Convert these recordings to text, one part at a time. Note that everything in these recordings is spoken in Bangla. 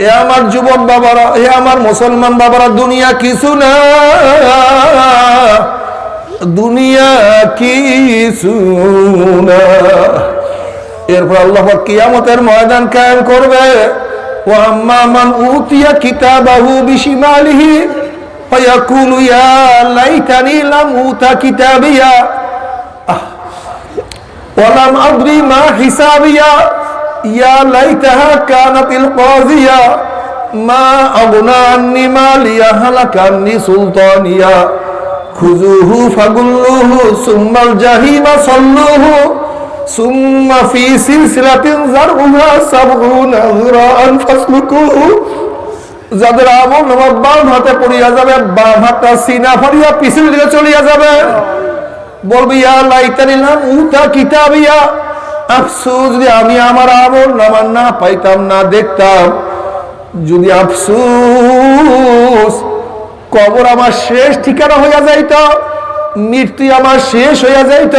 এ আমার যুবক বাবারা, এ আমার মুসলমান বাবারা, দুনিয়া কিছু না, দুনিয়া কিছু না। এরপর আল্লাহ কিয়ামতের ময়দান কায়েম করবে। ওয়া আম্মা মান উতিয়া কিতাবাহু বিশিমালিহি ফায়াকুলু ইয়া লাইতানি লাম উতা কিতাবিয়া ওয়া লাম আদরি মা হিসাবিয়া ইয়া লাইতাহা কানাতিল কাযিয়া মা আগনা আন্নি মালিয়া হালাকা আন্নি সুলতানিয়া খুযুহু ফাগুল্লুহু সুম্মাল জাহিমা সাল্লুহু সুম্মা ফি সিলসিলাতিন যারউহা সাবউনা যিরাআন ফাসলুকুহু। যাদের আমল নামা বাম হাতে পড়িয়া যাবে, বাম হাতটা সিনা ফাড়িয়া পিছনের দিকে চলিয়া যাবে, বলবি ইয়া লাইতানি লাম উতা কিতাবিয়া, আফসোস যদি আমি আমার আমল নামা না পাইতাম, না দেখতাম, যদি আফসোস কবর আমার শেষ ঠিকানা হইয়া যাইত, মৃত্যু আমার শেষ হইয়া যাইত,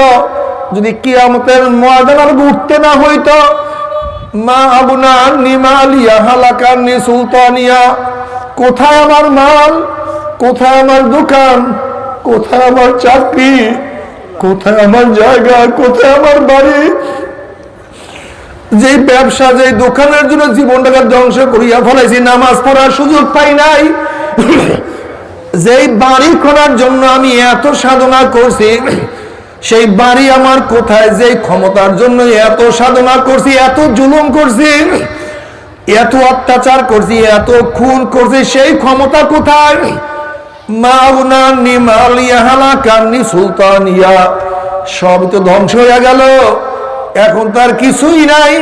যদি কিয়ামতের ময়দান আর উঠতে না হইত। মা আবুনা আন্নি মালিয়া হালাকা আন্নি সুলতানিয়া, কোথায় আমার মাল, কোথায় আমার দোকান, কোথায় আমার চাকরি, কোথায় আমার জায়গা, কোথায় আমার বাড়ি, যে ব্যবসা, যে দোকানের জন্য জীবনটাকে ধ্বংস করিয়া ফেলাইছি, নামাজ পড়ার সুযোগ পাই নাই, যেই বাড়ি করার জন্য আমি এত সাধনা করছি, সেই বাড়ি আমার কোথায়? যেই ক্ষমতার জন্য এত সাধনা করছি, এত জুলুম করছি, এত অত্যাচার করছি, এত খুন করছি, সেই ক্ষমতা কোথায়? মাউনা নিমালিয়া হালাকান্নি সুলতানিয়া, সব তো ধ্বংস হয়ে গেল, এখন তার কিছুই নাই।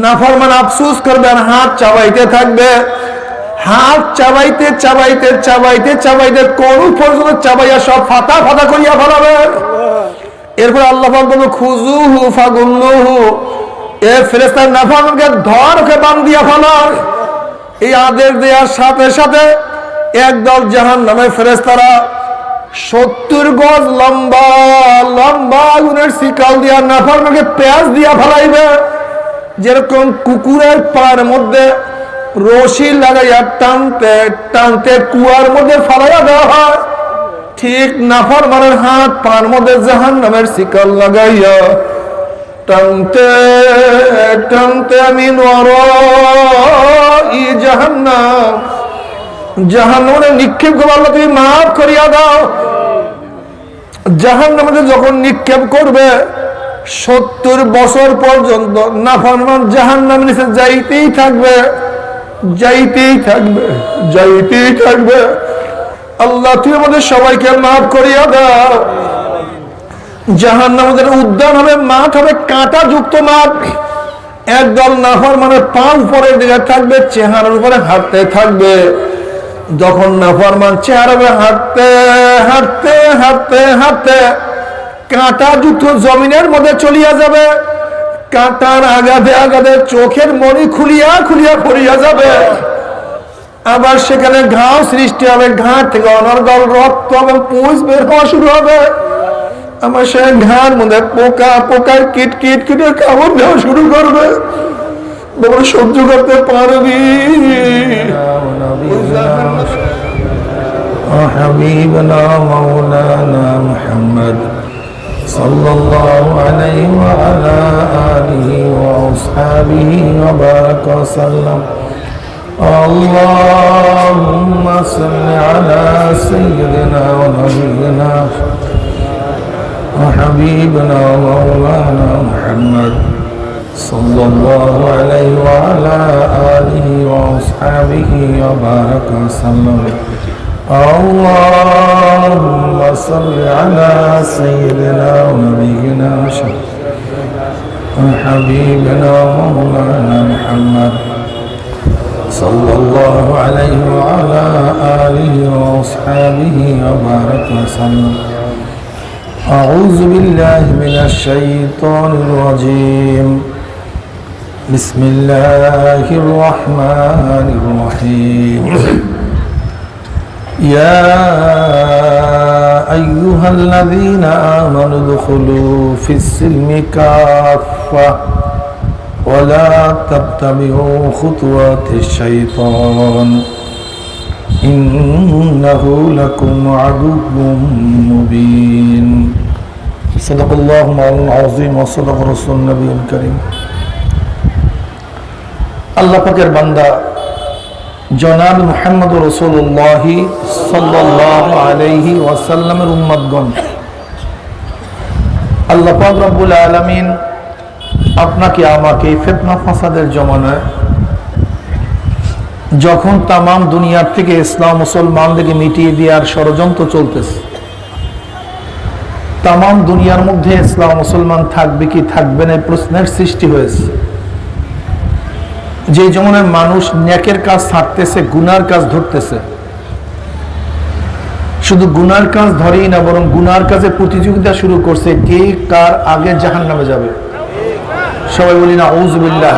নাফরমান আফসোস করবে আর হাত চাবাইতে থাকবে, হাত চাবাইতে চাবাইতে চাবাইতে চাবাইতে কোন পর্যন্ত চাবাইয়া সব ফাটা ফাটা করিয়া ফেলাবে। এরপর আল্লাহ পাক বলল খুযুহু ফাগুল্লুহু, এ ফেরেশতা নাফরমানকে ধর, ওকে বাম দিয়া ফেলো। এই আদেশ দেওয়ার সাথে সাথে একদল জাহান্নামের ফেরেশতারা 70 গজ লম্বা লম্বা আগুনের শিকল দিয়া নাফরমানকে পেঁয়াজ দিয়া ফেলাইবে। যেরকম কুকুরের পায়ের মধ্যে রশি লাগাইয়া টানতে টানতে কুয়ার মধ্যে ফালাইয়া দেওয়া হয়, ঠিক নাফরমানের হাত পায়ের মধ্যে জাহান্নামের শিকল লাগাইয়া টানতে টানতে আমি নরই জাহান্নাম, জাহান্নামে নিক্ষেপ করবো। আল্লাহ তুমি মাফ করিয়া দাও। জাহান্নামে যখন নিক্ষেপ করবে 70 বছর পর্যন্ত নাফরমান জাহান্নামের নিচে যাইতেই থাকবে, যাইতেই থাকবে, যাইতেই থাকবে। আল্লাহ তুমি আমাদের সবাইকে মাফ করিয়া দাও। জাহান্নামের উদ্যান হবে, মাঠ হবে, কাঁটা যুক্ত মাঠ। একদল নাফরমানের পা উপরের দিকে থাকবে, চেহারার উপরে হাঁটতে থাকবে। যখন নাফরমান চেহারা হাঁটতে হাঁটতে হাঁটতে হাঁটতে কাঁটা যুক্ত জমিনের মধ্যে চলিয়া যাবে, কাঁটার আঘাতে আঘাতে চোখের মনি খুলিয়া খুলিয়া পড়িয়া যাবে। আবার সেখানে ঘাও সৃষ্টি হবে, ঘাট থেকে অনর্গল রক্ত এবং পুঁজ বের হওয়া শুরু হবে। আমার সে ঘাড় মধ্যে পোকা, পোকার কিট কিট কিটের কামড় দেওয়া শুরু করবে। বড় সহ্য করতে পারবি? হাবিবনা মাওলানা মুহাম্মদ সাল্লাল্লাহু আলাইহি ওয়া আলা আলিহি ওয়া আসহাবিহি ওয়া বারাকা ওয়া সাল্লাম। আল্লাহুম্মা সাল্লি আলা সাইয়্যিদিনা ওয়া নাবিয়িনা وحبيبنا مولانا محمد صلى الله عليه وعلى آله وأصحابه وبارك وسلم. اللهم صل على سيدنا ونبينا وحبيبنا مولانا محمد صلى الله عليه وعلى آله وأصحابه وبارك وسلم. أعوذ بالله من الشيطان الرجيم. بسم الله الرحمن الرحيم. يا أيها الذين آمنوا ادخلوا في السلم كافة ولا تتبعوا خطوات الشيطان إنه لكم عدو مبين صدق الله العظيم وصدق رسول النبي الكريم আল্লাহ পাকের বান্দা জনাব মুহাম্মদ রাসূলুল্লাহ সাল্লাল্লাহু আলাইহি ওয়াসাল্লামের উম্মতগণ, আল্লাহ পাক রব্বুল আলামিন আপনাকে আমাকে ফিতনা ফাসাদের জমানায় যখন তামাম দুনিয়ার থেকে ইসলাম মুসলমানদেরকে মিটিয়ে দেওয়ার ষড়যন্ত্র চলতেছে, তামাম দুনিয়ার মধ্যে ইসলাম মুসলমান থাকবে কি থাকবে না প্রশ্নের সৃষ্টি হয়েছে। যে জমানায় মানুষ নেকের কাজ ছাড়তেছে, গুনার কাজ ধরতেছে, শুধু গুনার কাজ ধরেই না বরং গুনার কাজে প্রতিযোগিতা শুরু করছে, কে কার আগে জাহান্নামে যাবে। সবাই বলি না আউযুবিল্লাহ।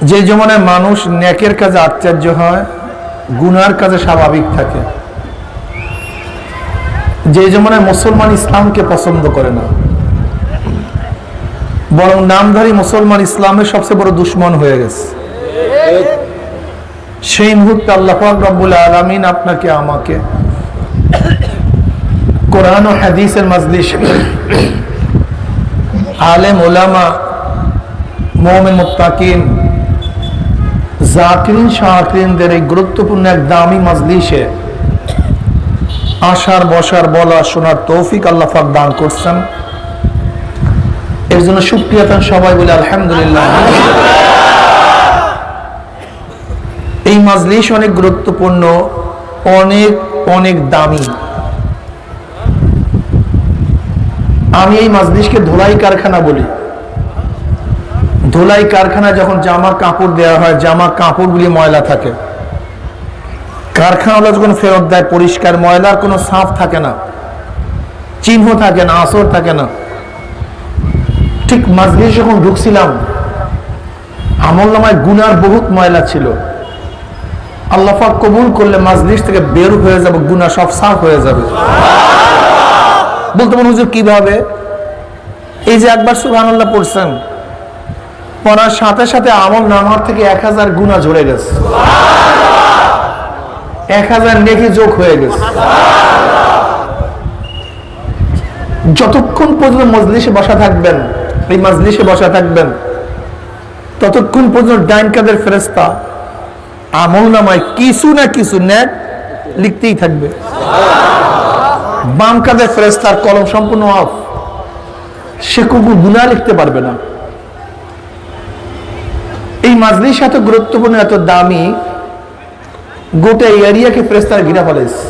যে জমানায় মানুষ নেকের কাজে আশ্চর্য হয়, গুনার কাজে স্বাভাবিক থাকে, যে জমানায় মুসলমান ইসলামকে পছন্দ করে না বরং নামধারী মুসলমান ইসলামের সবচেয়ে বড় দুশ্মন হয়ে গেছে, সেই মুহূর্তে আল্লাহ পাক রব্বুল আলামিন আপনাকে আমাকে কোরআন ও হাদিসের মাজলিস, আলেম ওলামা, মুমিন মুত্তাকিন, জাকিরিন শাকিরিনদের এই গুরুত্বপূর্ণ এক দামি মাজলিসে আসার, বসার, বলা, শোনার তৌফিক আল্লাহ পাক দান করছেন। এর জন্য শুকরিয়া তান সবাই বলে আলহামদুলিল্লাহ। এই মাজলিস অনেক গুরুত্বপূর্ণ, অনেক অনেক দামি। আমি এই মাজলিসকে ধোলাই কারখানা বলি। ধোলাই কারখানা যখন জামা কাপড় দেওয়া হয়, জামা কাপড়গুলি ময়লা থাকে, কারখানাওয়ালা যখন ফেরত দেয় পরিষ্কার, ময়লার কোনো ছাপ থাকে না, চিহ্ন থাকে না, আসর থাকে না। ঠিক মাজলিস যখন ঢুকছিলাম, আমলনামায় গুনার বহুত ময়লা ছিল। আল্লাহ পাক কবুল করলে মাজলিস থেকে বের হয়ে যাবে, গুনাহ সব সাফ হয়ে যাবে। বলতে পারেন হুজুর কিভাবে? এই যে একবার সুবহানাল্লাহ পড়ছেন, পড়ার সাথে সাথে আমল নামার থেকে 1000 গুনাহ ঝরে গেছে, 1000 নেকি যোগ হয়ে গেছে। যতক্ষণ পর্যন্ত মজলিসে বসা থাকবেন, এই মাজলিসে বসা থাকবেন, ততক্ষণ পর্যন্ত ডাইন কাদের ফেরেশতা আমল নামায় কিছু না কিছু নেক লিখতেই থাকবে। বাম কাদের ফেরেশতার কলম সম্পূর্ণ অফ, সে কোনো গুনাহ লিখতে পারবে না। এই মাজলিস এত গুরুত্বপূর্ণ, এত দামি, গোটা এরিয়াকে ফেরেশতারা ঘিরে ফেলেছে।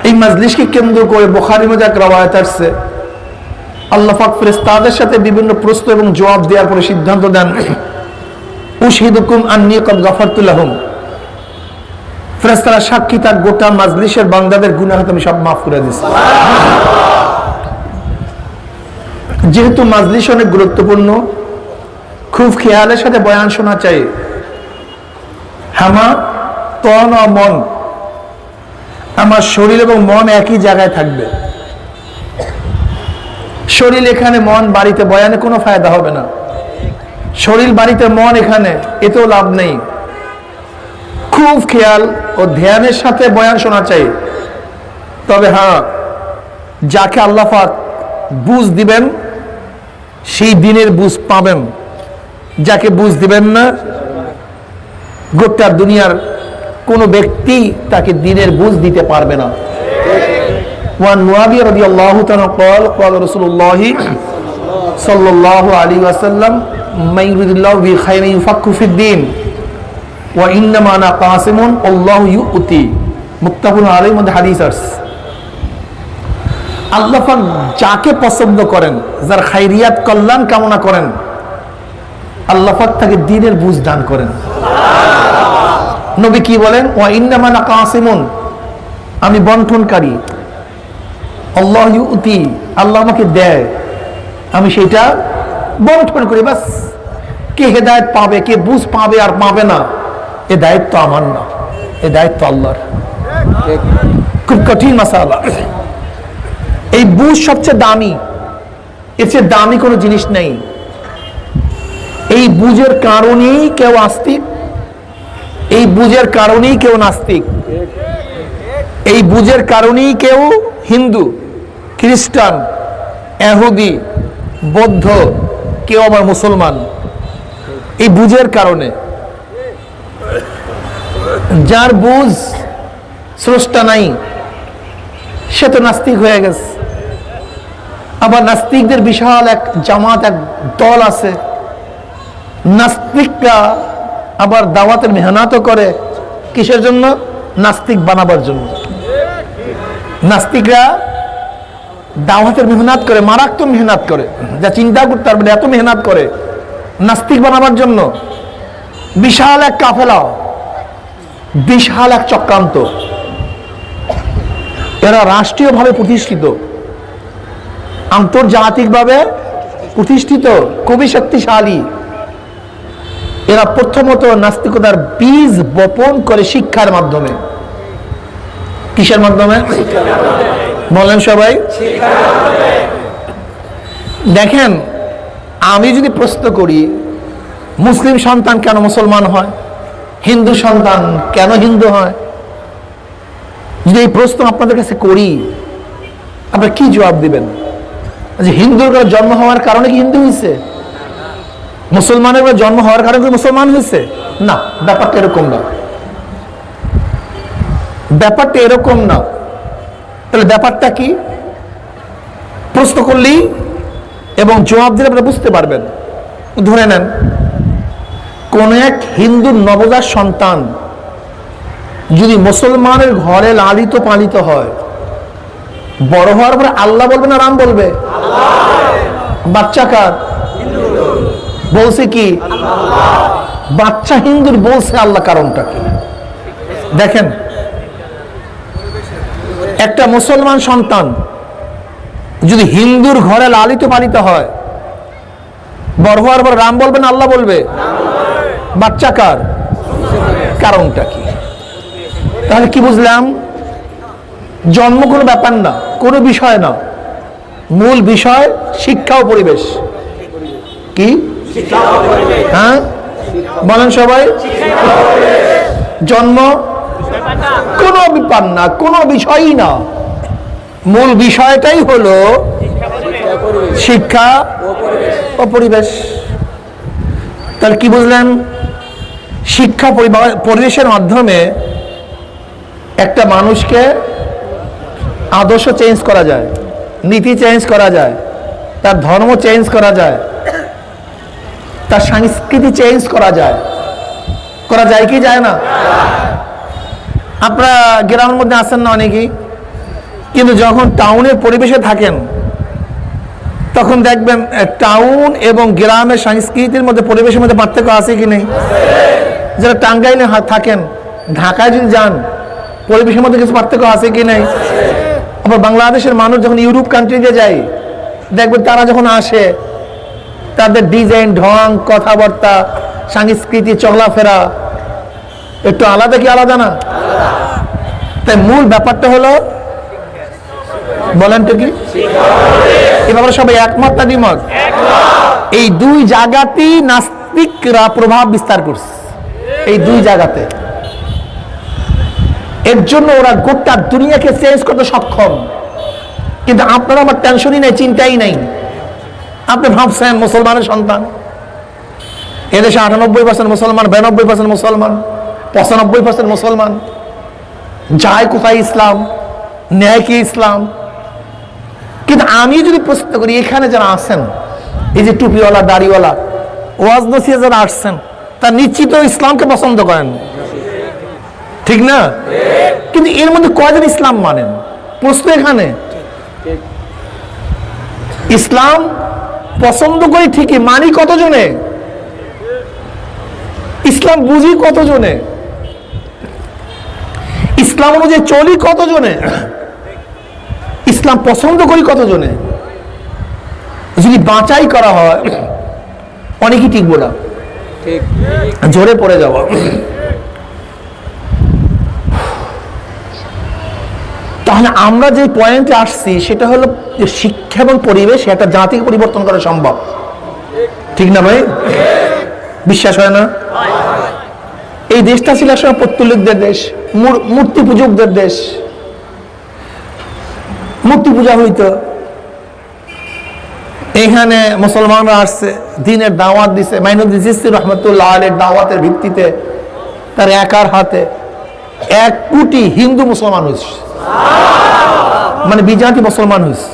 এই মাজলিসকে কেন্দ্র করে বুখারীর মধ্যে এক রওয়ায়াত আসছে, আল্লাহ পাক ফেরেশতাদের সাথে বিভিন্ন প্রশ্ন এবং জবাব দেওয়ার পরে সিদ্ধান্ত দেন, উশহিদুকুম আন্নী ক্বাদ গাফারতু লাহুম। ফেরেশতারা সাক্ষী, তার গোটা মাজলিসের বান্দাদের গুনাহ আমি সব মাফ করে দিয়েছি। যেহেতু মাজলিস অনেক গুরুত্বপূর্ণ, খুব খেয়ালের সাথে বয়ান শোনা চাই। আমার তন ও মন, আমার শরীর এবং মন একই জায়গায় থাকবে। শরীর এখানে, মন বাড়িতে, বয়ানে কোনো ফায়দা হবে না। শরীর বাড়িতে, মন এখানে, এতেও লাভ নেই। খুব খেয়াল ও ধ্যানের সাথে বয়ান শোনা চাই। তবে হ্যাঁ, যাকে আল্লাহ পাক বুঝ দিবেন সেই দিনের বুঝ পাবেন, যাকে বুঝ দিবেন না, গোটা দুনিয়ার কোন ব্যক্তি তাকে দিনের বুঝ দিতে পারবে না। ওয়ান মুআবিয়া রাদিয়াল্লাহু তাআলা قال قال رسول الله صلى الله عليه وسلم من يريد الله به خيرا يفقهه في الدين وانما انا قاسم الله يؤتي মুত্তাফাকুন আলাইহি মধ্যে হাদিস আছে। আল্লাহ পাক যাকে পছন্দ করেন, যার খায়রিয়াত কল্যাণ কামনা করেন, আল্লাহ পাক তাকে দ্বীনের বুঝ দান করেন। নবী কি বলেন? ওয়া ইন্নামা আনা কাসিমুন, আমি বন্টনকারী। আল্লাহ ইউতি, আল্লাহ আমাকে দেয়, আমি সেটা বন্টন করি। বাস, কে হেদায়েত পাবে, কে বুঝ পাবে আর পাবে না, এ দায়িত্ব আমার না, এ দায়িত্ব আল্লাহর। খুব কঠিন মাসালা। এই বুঝ সবচেয়ে দামি, এর চেয়ে দামি কোনো জিনিস নেই। এই বুঝের কারণেই কেউ আস্তিক, এই বুঝের কারণেই কেউ নাস্তিক, এই বুঝের কারণেই কেউ হিন্দু, খ্রিস্টান, ইহুদি, বৌদ্ধ, কেউ আবার মুসলমান। এই বুঝের কারণে। যার বুঝ স্রষ্টা নাই সে তো নাস্তিক হয়ে গেছে। আবার নাস্তিকদের বিশাল এক জামাত, এক দল আছে। নাস্তিকরা আবার দাওয়াতের মেহনতও করে, কিসের জন্য? নাস্তিক বানাবার জন্য। নাস্তিকরা দাওয়াতের মেহনত করে, মারাত্মক মেহনত করে, যা চিন্তা করতে পারবে এত মেহনত করে নাস্তিক বানাবার জন্য। বিশাল এক কাফেলা, বিশাল এক চক্রান্ত। এরা রাষ্ট্রীয়ভাবে প্রতিষ্ঠিত, আন্তর্জাতিকভাবে প্রতিষ্ঠিত, খুবই শক্তিশালী। এরা প্রথমত নাস্তিকতার বীজ বপন করে শিক্ষার মাধ্যমে। কিসের মাধ্যমে বলেন সবাই? দেখেন, আমি যদি প্রশ্ন করি মুসলিম সন্তান কেন মুসলমান হয়, হিন্দু সন্তান কেন হিন্দু হয়, যদি এই প্রশ্ন আপনাদের কাছে করি আপনারা কি জবাব দিবেন? যে হিন্দুর জন্ম হওয়ার কারণে কি হিন্দু হয়েছে? মুসলমানের জন্ম হওয়ার কারণে কি মুসলমান হয়েছে? না, ব্যাপারটা এরকম না। ব্যাপারটা এরকম না। তাহলে ব্যাপারটা কি? প্রশ্ন করলেই এবং জবাব দিলে আপনারা বুঝতে পারবেন। ধরে নেন কোন এক হিন্দুর নবজাত সন্তান যদি মুসলমানের ঘরে লালিত পালিত হয়, বড় হওয়ার পরে আল্লাহ বলবে না রাম বলবে? বাচ্চা কার? বলছে কি? বাচ্চা হিন্দুর বলছে আল্লাহ। কারণটা কি? দেখেন, একটা মুসলমান সন্তান যদি হিন্দুর ঘরে লালিত পালিত হয়, বড় হওয়ার পর রাম বলবে না আল্লাহ বলবে? বাচ্চা কার? কারণটা কি? তাহলে কি বুঝলাম? জন্ম কোনো ব্যাপার না, কোনো বিষয় না, মূল বিষয় শিক্ষা ও পরিবেশ। কি? হ্যাঁ বলেন সবাই। জন্ম কোনো ব্যাপার না, কোনো বিষয়ই না, মূল বিষয়টাই হলো শিক্ষা ও পরিবেশ। তাহলে কি বুঝলেন? শিক্ষা পরিবেশের মাধ্যমে একটা মানুষকে আদর্শ চেঞ্জ করা যায়, নীতি চেঞ্জ করা যায়, তার ধর্ম চেঞ্জ করা যায়, তার সংস্কৃতি চেঞ্জ করা যায়। করা যায় কি যায় না? আপনারা গ্রামের মধ্যে আসেন না অনেকেই, কিন্তু যখন টাউনের পরিবেশে থাকেন তখন দেখবেন টাউন এবং গ্রামের সংস্কৃতির মধ্যে, পরিবেশের মধ্যে পার্থক্য আছে কি নেই? যারা টাঙ্গাইলে থাকেন, ঢাকায় যদি যান, পরিবেশের মধ্যে কিছু পার্থক্য আছে কি নেই? আবার বাংলাদেশের মানুষ যখন ইউরোপ কান্ট্রিতে যায়, দেখবেন তারা যখন আসে তাদের ডিজাইন, ঢং, কথাবার্তা, সংস্কৃতি, চলাফেরা একটু আলাদা কি আলাদা না? তাই মূল ব্যাপারটা হলো, বলেন তো কি? এ ব্যাপারে সবাই একমত না দ্বিমত? এই দুই জায়গাতেই নাস্তিকরা প্রভাব বিস্তার করছে, এই দুই জায়গাতে। এর জন্য ওরা গোটা দুনিয়াকে চেঞ্জ করতে সক্ষম। কিন্তু আপনারা আমার টেনশনই নেই, চিন্তাই নাই। আপনি ভাবছেন মুসলমানের সন্তান, এদেশে 98% মুসলমান, 92% মুসলমান, 95% মুসলমান, যায় কোথায় ইসলাম, ন্যায় কি ইসলাম? কিন্তু আমি যদি প্রশ্ন করি, এখানে যারা আছেন, এই যে টুপিওয়ালা, দাড়িওয়ালা, ওয়াজ নসিহতে যারা আসছেন, তারা নিশ্চিত ইসলামকে পছন্দ করেন, ঠিক না? কিন্তু এর মধ্যে কয়জন ইসলাম মানেন? প্রশ্ন এখানে। ইসলাম পছন্দ করি ঠিকই, মানি কতজনে? ইসলাম বুঝি কতজনে? ইসলাম অনুযায়ী চলি কতজনে? ইসলাম পছন্দ করি কতজনে? যদি বাঁচাই করা হয় অনেকই টিকবো না, ঝরে পড়ে যাওয়া। তাহলে আমরা যে পয়েন্টে আসছি সেটা হলো যে শিক্ষা এবং পরিবেশ একটা জাতিকে পরিবর্তন করা সম্ভব, ঠিক না ভাই? বিশ্বাস হয় না? এই দেশটা ছিল আসলে পৌত্তলিকদের দেশ, মূর্তি পূজকদের দেশ। মূর্তি পূজা হইতো, এখানে মুসলমানরা আসছে, দিনের দাওয়াত দিছে। মাইনুদ্দিন চিশতি রহমতুল্লাহ আলাইহির দাওয়াতের ভিত্তিতে তার একার হাতে 1 কোটি হিন্দু মুসলমান হয়েছে, মানে বিজাতি মুসলমান হয়েছে।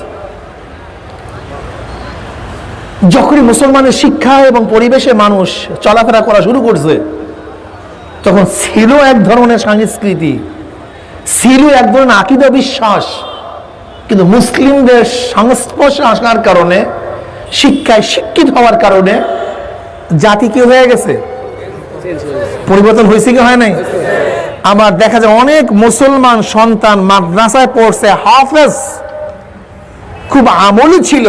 যখনই মুসলমানের শিক্ষা এবং পরিবেশে মানুষ চলাফেরা করা শুরু করছে, তখন ছিল এক ধরনের সংস্কৃতি, ছিল এক ধরনের আকীদা বিশ্বাস, কিন্তু মুসলিমদের সংস্পর্শে আসার কারণে, শিক্ষায় শিক্ষিত হওয়ার কারণে জাতি কি হয়ে গেছে? পরিবর্তন হয়েছে কি হয় নাই? আবার দেখা যায় অনেক মুসলমান সন্তান মাদ্রাসায় পড়ছে, হাফেজ, খুব আমলি ছিল,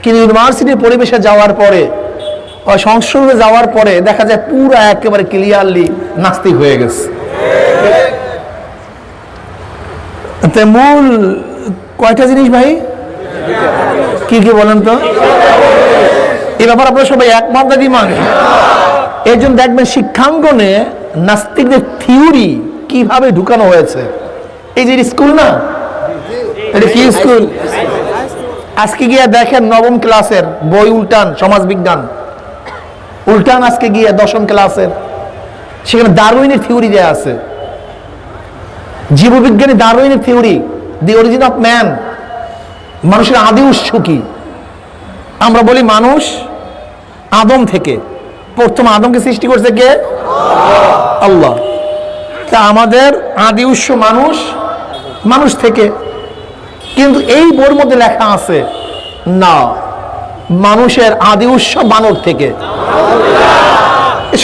কিন্তু ইউনিভার্সিটির পরিবেশে যাওয়ার পরে, সংস্কৃতি যাওয়ার পরে দেখা যায় পুরো একেবারে ক্লিয়ারলি নাস্তিক হয়ে গেছে। মূল কয়টা জিনিস ভাই, কি কি বলেন তো? এই ব্যাপার আপনারা সবাই একমত না দ্বিমত? এর জন্য দেখবেন শিক্ষাঙ্গনে নাস্তিকদের থিওরি কিভাবে ঢুকানো হয়েছে। এই যে স্কুল না, এটা কি স্কুল? আজকে গিয়ে দেখেন 9ম ক্লাসের বই উল্টান, সমাজ বিজ্ঞান উল্টান, আজকে গিয়ে 10ম ক্লাসের, সেখানে ডারউইনের থিওরি দেয়া আছে। জীববিজ্ঞানী ডারউইনের theory, the origin of man, মানুষের আদি উৎস কি? আমরা বলি মানুষ আদম থেকে, প্রথম আদমকে সৃষ্টি করছে কে? আল্লাহ। তা আমাদের আদি উৎস মানুষ, মানুষ থেকে। কিন্তু এই বইয়ের মধ্যে লেখা আছে না, মানুষের আদি উৎস বানর থেকে।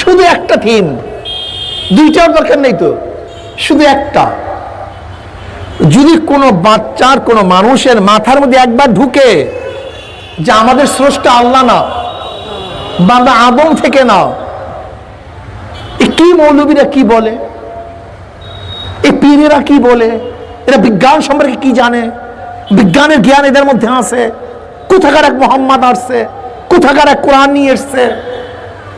শুধু একটা থিম, দুইটার দরকার নেই তো, শুধু একটা। যদি কোনো বাচ্চার, কোনো মানুষের মাথার মধ্যে একবার ঢুকে যে আমাদের স্রষ্টা আল্লাহ না, বাবা আদম থেকে না, কি মৌলবীরা কি বলে, এই পীরেরা কি বলে, এরা বিজ্ঞান সম্পর্কে কি জানে, বিজ্ঞানের জ্ঞান এদের মধ্যে আছে, কোথাকার এক মোহাম্মদ আসছে, কোথাকার এক কোরআন নিয়ে এসছে,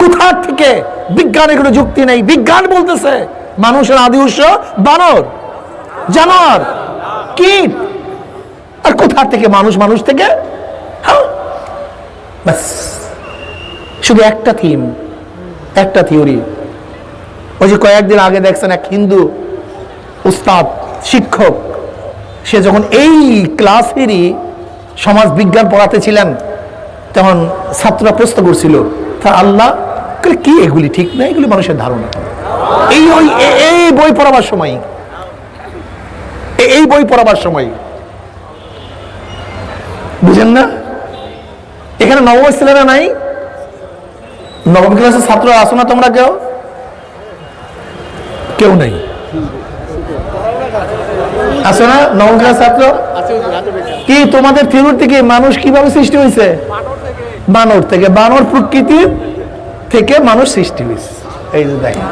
কোথার থেকে? বিজ্ঞানের কোনো যুক্তি নেই। বিজ্ঞান বলতেছে মানুষের আদি উৎস বানর, জানোয়ার, কীট। আর কোথার থেকে? মানুষ, মানুষ থেকে। বাস, শুধু একটা থিম, একটা থিওরি। ওই যে কয়েকদিন আগে দেখছেন এক হিন্দু উস্তাদ, শিক্ষক, সে যখন এই ক্লাসেরই সমাজ বিজ্ঞান পড়াতে ছিলেন, তখন ছাত্ররা প্রশ্ন করছিল, তা আল্লাহ কি এগুলি ঠিক না, এগুলি মানুষের ধারণা। এই বই পড়াবার সময়, এই বই পড়াবার সময়, বুঝেন না? এখানে নবম ছেলেরা নাই? 9ম ক্লাসের ছাত্র আসো না তোমরা? কেউ নাই? আসো না 9ম ক্লাস ছাত্র? কি তোমাদের থিওরি থেকে মানুষ কিভাবে সৃষ্টি হয়েছে? বানর থেকে। বানর প্রকৃতি থেকে মানুষ সৃষ্টি হয়েছে। এই যে দেখেন,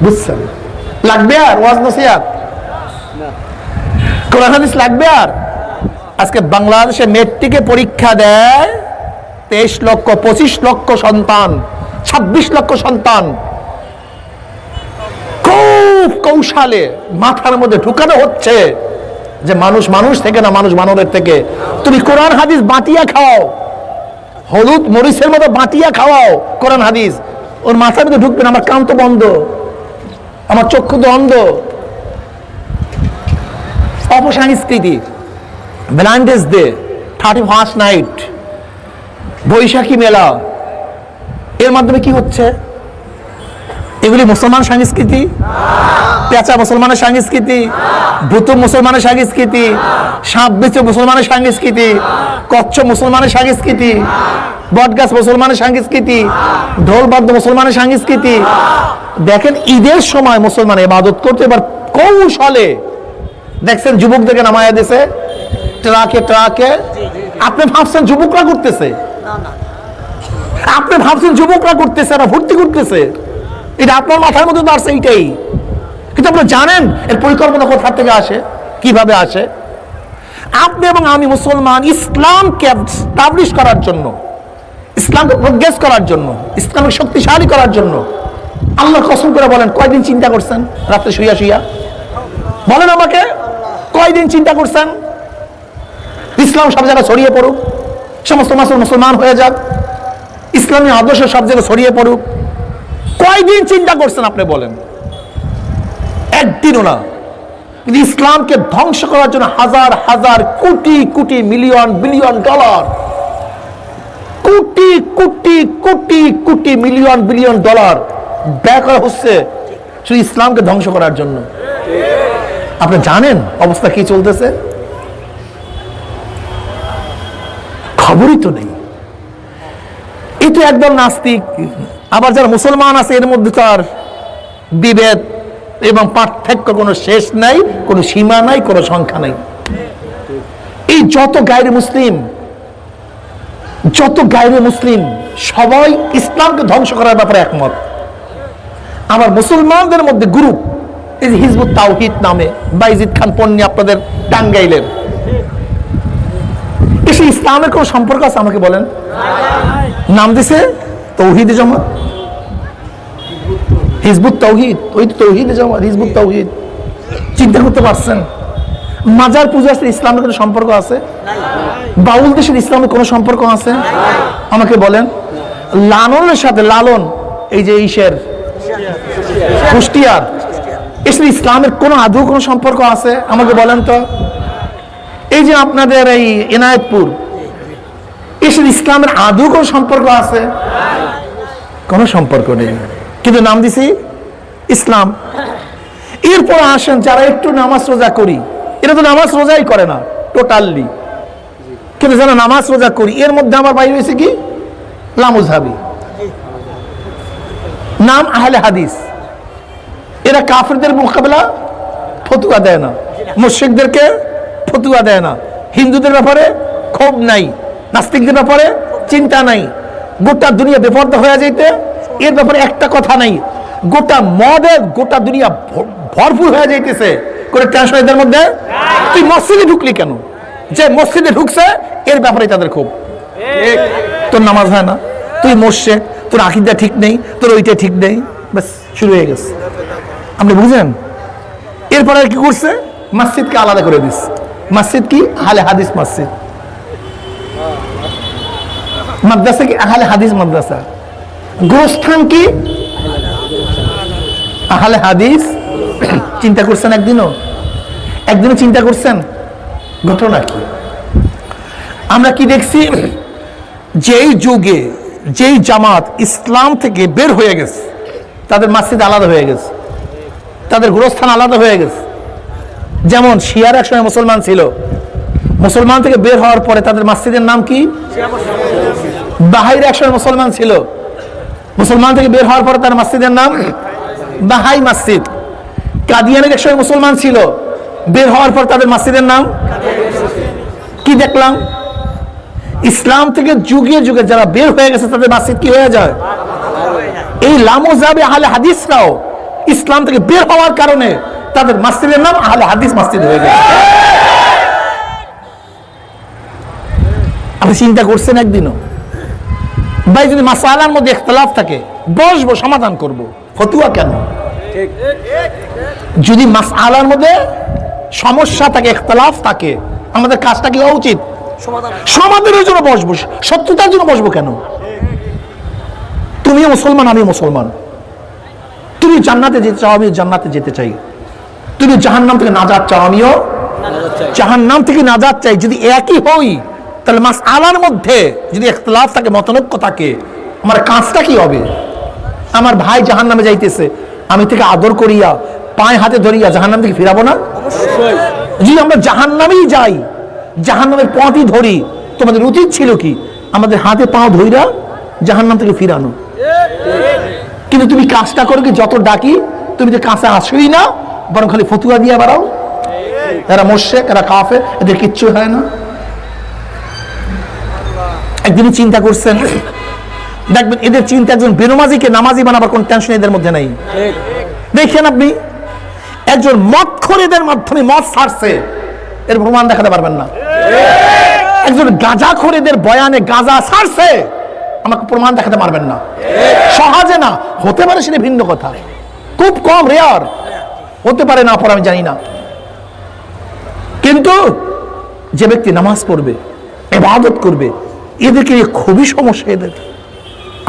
বুঝছেন? লাগবে আর ওয়াজ নসিহত? কোরআন হাদিস লাগবে আর? আজকে বাংলাদেশে মেট্রিকে পরীক্ষা দেয় 23 লক্ষ, 25 লক্ষ সন্তান, 26 লক্ষ সন্তান। খুব কৌশলে মাথার মধ্যে ঢুকানো হচ্ছে যে মানুষ মানুষ থেকে না, মানুষ বানরের থেকে। তুমি কোরআন হাদিস বাটিয়া খাও, হলুদ মরিচের মতো বাটিয়া খাওয়াও কোরআন হাদিস, ওর মাথার মধ্যে ঢুকবে না। আমার কান তো বন্ধ, আমার চক্ষু তো অন্ধ। অপসংস্কৃতি, ভ্যালেন্টাইন্স ডে, 31st নাইট, বৈশাখী মেলা, এর মাধ্যমে কি হচ্ছে? এগুলি মুসলমান সংস্কৃতি? পেঁচা মুসলমানের সংস্কৃতি, ভূত মুসলমানের সংস্কৃতি, সাপ বেচে মুসলমানের সংস্কৃতি, কচ্ছ মুসলমানের সংস্কৃতি, বটগাছ মুসলমানের সংস্কৃতি, ঢোল বাদ্য মুসলমানের সংস্কৃতি। দেখেন ঈদের সময় মুসলমান ইবাদত করতে, এবার কৌশলে দেখছেন যুবকদেরকে নামায়া দিয়েছে ট্রাকে ট্রাকে। আপনি ভাবছেন যুবকরা করতেছে? আপনি ভাবছেন যুবকরা করতেছে না ভর্তি করতেছে? এটা আপনার মাথার মধ্যে তো আসছে এইটাই। কিন্তু আপনারা জানেন এর পরিকল্পনা কোথা থেকে আসে, কিভাবে আসে? আপনি এবং আমি মুসলমান ইসলামকে এস্টাবলিশ করার জন্য, ইসলামকে প্রোগ্রেস করার জন্য, ইসলামকে শক্তিশালী করার জন্য আল্লাহর কসম করে বলেন কয়দিন চিন্তা করছেন? রাতে শুইয়া শুইয়া বলেন আমাকে, কয়দিন চিন্তা করছেন ইসলাম সব জায়গায় ছড়িয়ে পড়ুক, সমস্ত মুসলমান হয়ে যাক, ইসলামী আদর্শ সব জায়গায় ছড়িয়ে পড়ুক? কয়দিন চিন্তা করছেন আপনি বলেন? একদিনও না। কিন্তু ইসলামকে ধ্বংস করার জন্য হাজার হাজার crore crore million billion dollar, crore crore crore crore million billion dollar ব্যয় করা হচ্ছে শুধু ইসলামকে ধ্বংস করার জন্য। আপনি জানেন অবস্থা কি চলতেছে? খবরই তো নেই। এই তো একদম নাস্তিক, আবার যারা মুসলমান আছে এর মধ্যে তার বিভেদ এবং পার্থক্য কোনো শেষ নাই, কোনো সীমা নাই, কোনো সংখ্যা নাই। এই যত গায়রে মুসলিম সবাই ইসলামকে ধ্বংস করার ব্যাপারে একমত। আমার মুসলমানদের মধ্যে গ্রুপ, এই যে হিজবুত তাওহীদ নামে বাইজিদ খান পন্নী আপনাদের টাঙ্গাইলের, এসে ইসলামের কোন সম্পর্ক আছে আমাকে বলেন? নাম দিছে তৌহিদ জামাত, হিজবুত তাওহীদ, ওই তো তৌহিদ জামাত, হিজবুত তাওহীদ। চিন্তা করতে পারছেন? মাজার পূজার সাথে ইসলামের কোনো সম্পর্ক আছে? বাউল দেশের ইসলামের কোনো সম্পর্ক আছে আমাকে বলেন? লালনের সাথে, লালন এই যে ঈশের কুষ্টিয়ার, এর সাথে ইসলামের কোনো আদৌ কোনো সম্পর্ক আছে আমাকে বলেন তো? এই যে আপনাদের এই এনায়েতপুর, এর সাথে ইসলামের আদৌ কোনো সম্পর্ক আছে? কোনো সম্পর্ক নেই, কিন্তু নাম দিছি ইসলাম। এরপর আসেন যারা একটু নামাজ রোজা করি, এরা তো নামাজ রোজাই করে না টোটালি, কিন্তু যারা নামাজ রোজা করি এর মধ্যে আমার বাইরে হয়েছে কি লামুজহাবি, নাম আহলে হাদিস। এরা কাফেরদের মোকাবেলা ফতুয়া দেয় না, মুশরিকদেরকে ফতুয়া দেয় না, হিন্দুদের ব্যাপারে ক্ষোভ নাই, নাস্তিকদের ব্যাপারে চিন্তা নাই, গোটা দুনিয়া বেপরোয়া হয়ে যাইতে এর ব্যাপারে একটা কথা নাই, গোটা মদে গোটা দুনিয়া ভরপুর হয়ে যাইতেছে, করে টেনশন এদের মধ্যে। তুই মসজিদে ঢুকলি কেন? যে মসজিদে ঢুকছে এর ব্যাপারে তাদের খুব, তোর নামাজ হয় না, তুই মোর্শেক, তোর আকীদা ঠিক নেই, তোর ওইটা ঠিক নেই, ব্যাস শুরু হয়ে গেছে। আপনি বুঝেন? এরপরে কি করছে? মসজিদকে আলাদা করে দিস। মসজিদ কি? আহলে হাদিস মসজিদ। মাদ্রাসা কি? আহলে হাদিস মাদ্রাসা। গোরস্থান কি? আহলে হাদিস। চিন্তা করছেন একদিনও চিন্তা করছেন? ঘটনা কি? আমরা কি দেখছি? যেই যুগে যেই জামাত ইসলাম থেকে বের হয়ে গেছে তাদের মসজিদ আলাদা হয়ে গেছে, তাদের গোরস্থান আলাদা হয়ে গেছে। যেমন শিয়ার এক সময় মুসলমান ছিল, মুসলমান থেকে বের হওয়ার পরে তাদের মসজিদের নাম কি? বাহাইর এক সময় মুসলমান ছিল, মুসলমান থেকে বের হওয়ার পরে তার মসজিদের নাম বাহাই মসজিদ। কাদিয়ানের এক সময় মুসলমান ছিল, বের হওয়ার পর তাদের মসজিদের নাম কি? দেখলাম ইসলাম থেকে যুগে যুগে যারা বের হয়ে গেছে তাদের মসজিদ কি হয়ে যায়? এই লামুজাবে আহলে হাদিসরাও ইসলাম থেকে বের হওয়ার কারণে তাদের মসজিদের নাম আহলে হাদিস মসজিদ হয়ে গেছে। আপনি চিন্তা করছেন একদিনও? ভাই যদি মাসআলার মধ্যে ইখতিলাফ থাকে বসবো, সমাধান করব, ফতুয়া কেন? যদি মাসআলার মধ্যে সমস্যা থাকে, ইখতিলাফ থাকে, আমাদের কাজটা কি হওয়া উচিত? সমাধানের জন্য বসবো, সত্যতার জন্য বসবো কেন? তুমিও মুসলমান, আমি মুসলমান, তুমি জান্নাতে যেতে চাও, আমিও জান্নাতে যেতে চাই, তুমি জাহান্নাম থেকে নাজাত চাও, আমিও জাহান্নাম থেকে নাজাত চাই। যদি একই হই তাহলে মাসআলার মধ্যে যদি ইখতিলাফ থাকে, মতানৈক্য থাকে, আমার কাজটা কি হবে? আমার ভাই জাহান্নামে যাইতেছে, আমি থেকে আদর করিয়া পায়ে হাতে ধরিয়া জাহান্নাম থেকে ফিরাবো না? যদি আমরা জাহান্নামেই যাই, জাহান্নামের পথই ধরি, তোমাদের উচিত ছিল কি আমাদের হাতে পাও ধইরা জাহান্নাম থেকে ফিরানো? কিন্তু তুমি কাজটা করো কি? যত ডাকি তুমি তো কাছে আসোই না, বরং খালি ফতুয়া দিয়ে বেড়াও। এরা মুশরিক, এরা কাফের, এদের কিচ্ছু হয় না। একদিন চিন্তা করছেন, দেখবেন এদের চিন্তা একজন বেনামাজিকে নামাজি বানাবার কোন টেনশন এদের মধ্যে নাই। দেখেন আপনি একজন মদখোরেদের মাধ্যমে মদ ছাড়ছে, এর প্রমাণ দেখাতে পারবেন না। একজন গাঁজাখোরেদের বয়ানে গাঁজা ছাড়ছে, আমাকে প্রমাণ দেখাতে পারবেন না। সহজে না, হতে পারে সেটা ভিন্ন কথা, খুব কম, রেয়ার, হতে পারে না, পর আমি জানি না। কিন্তু যে ব্যক্তি নামাজ পড়বে, ইবাদত করবে, এদেরকে খুবই সমস্যা, এদের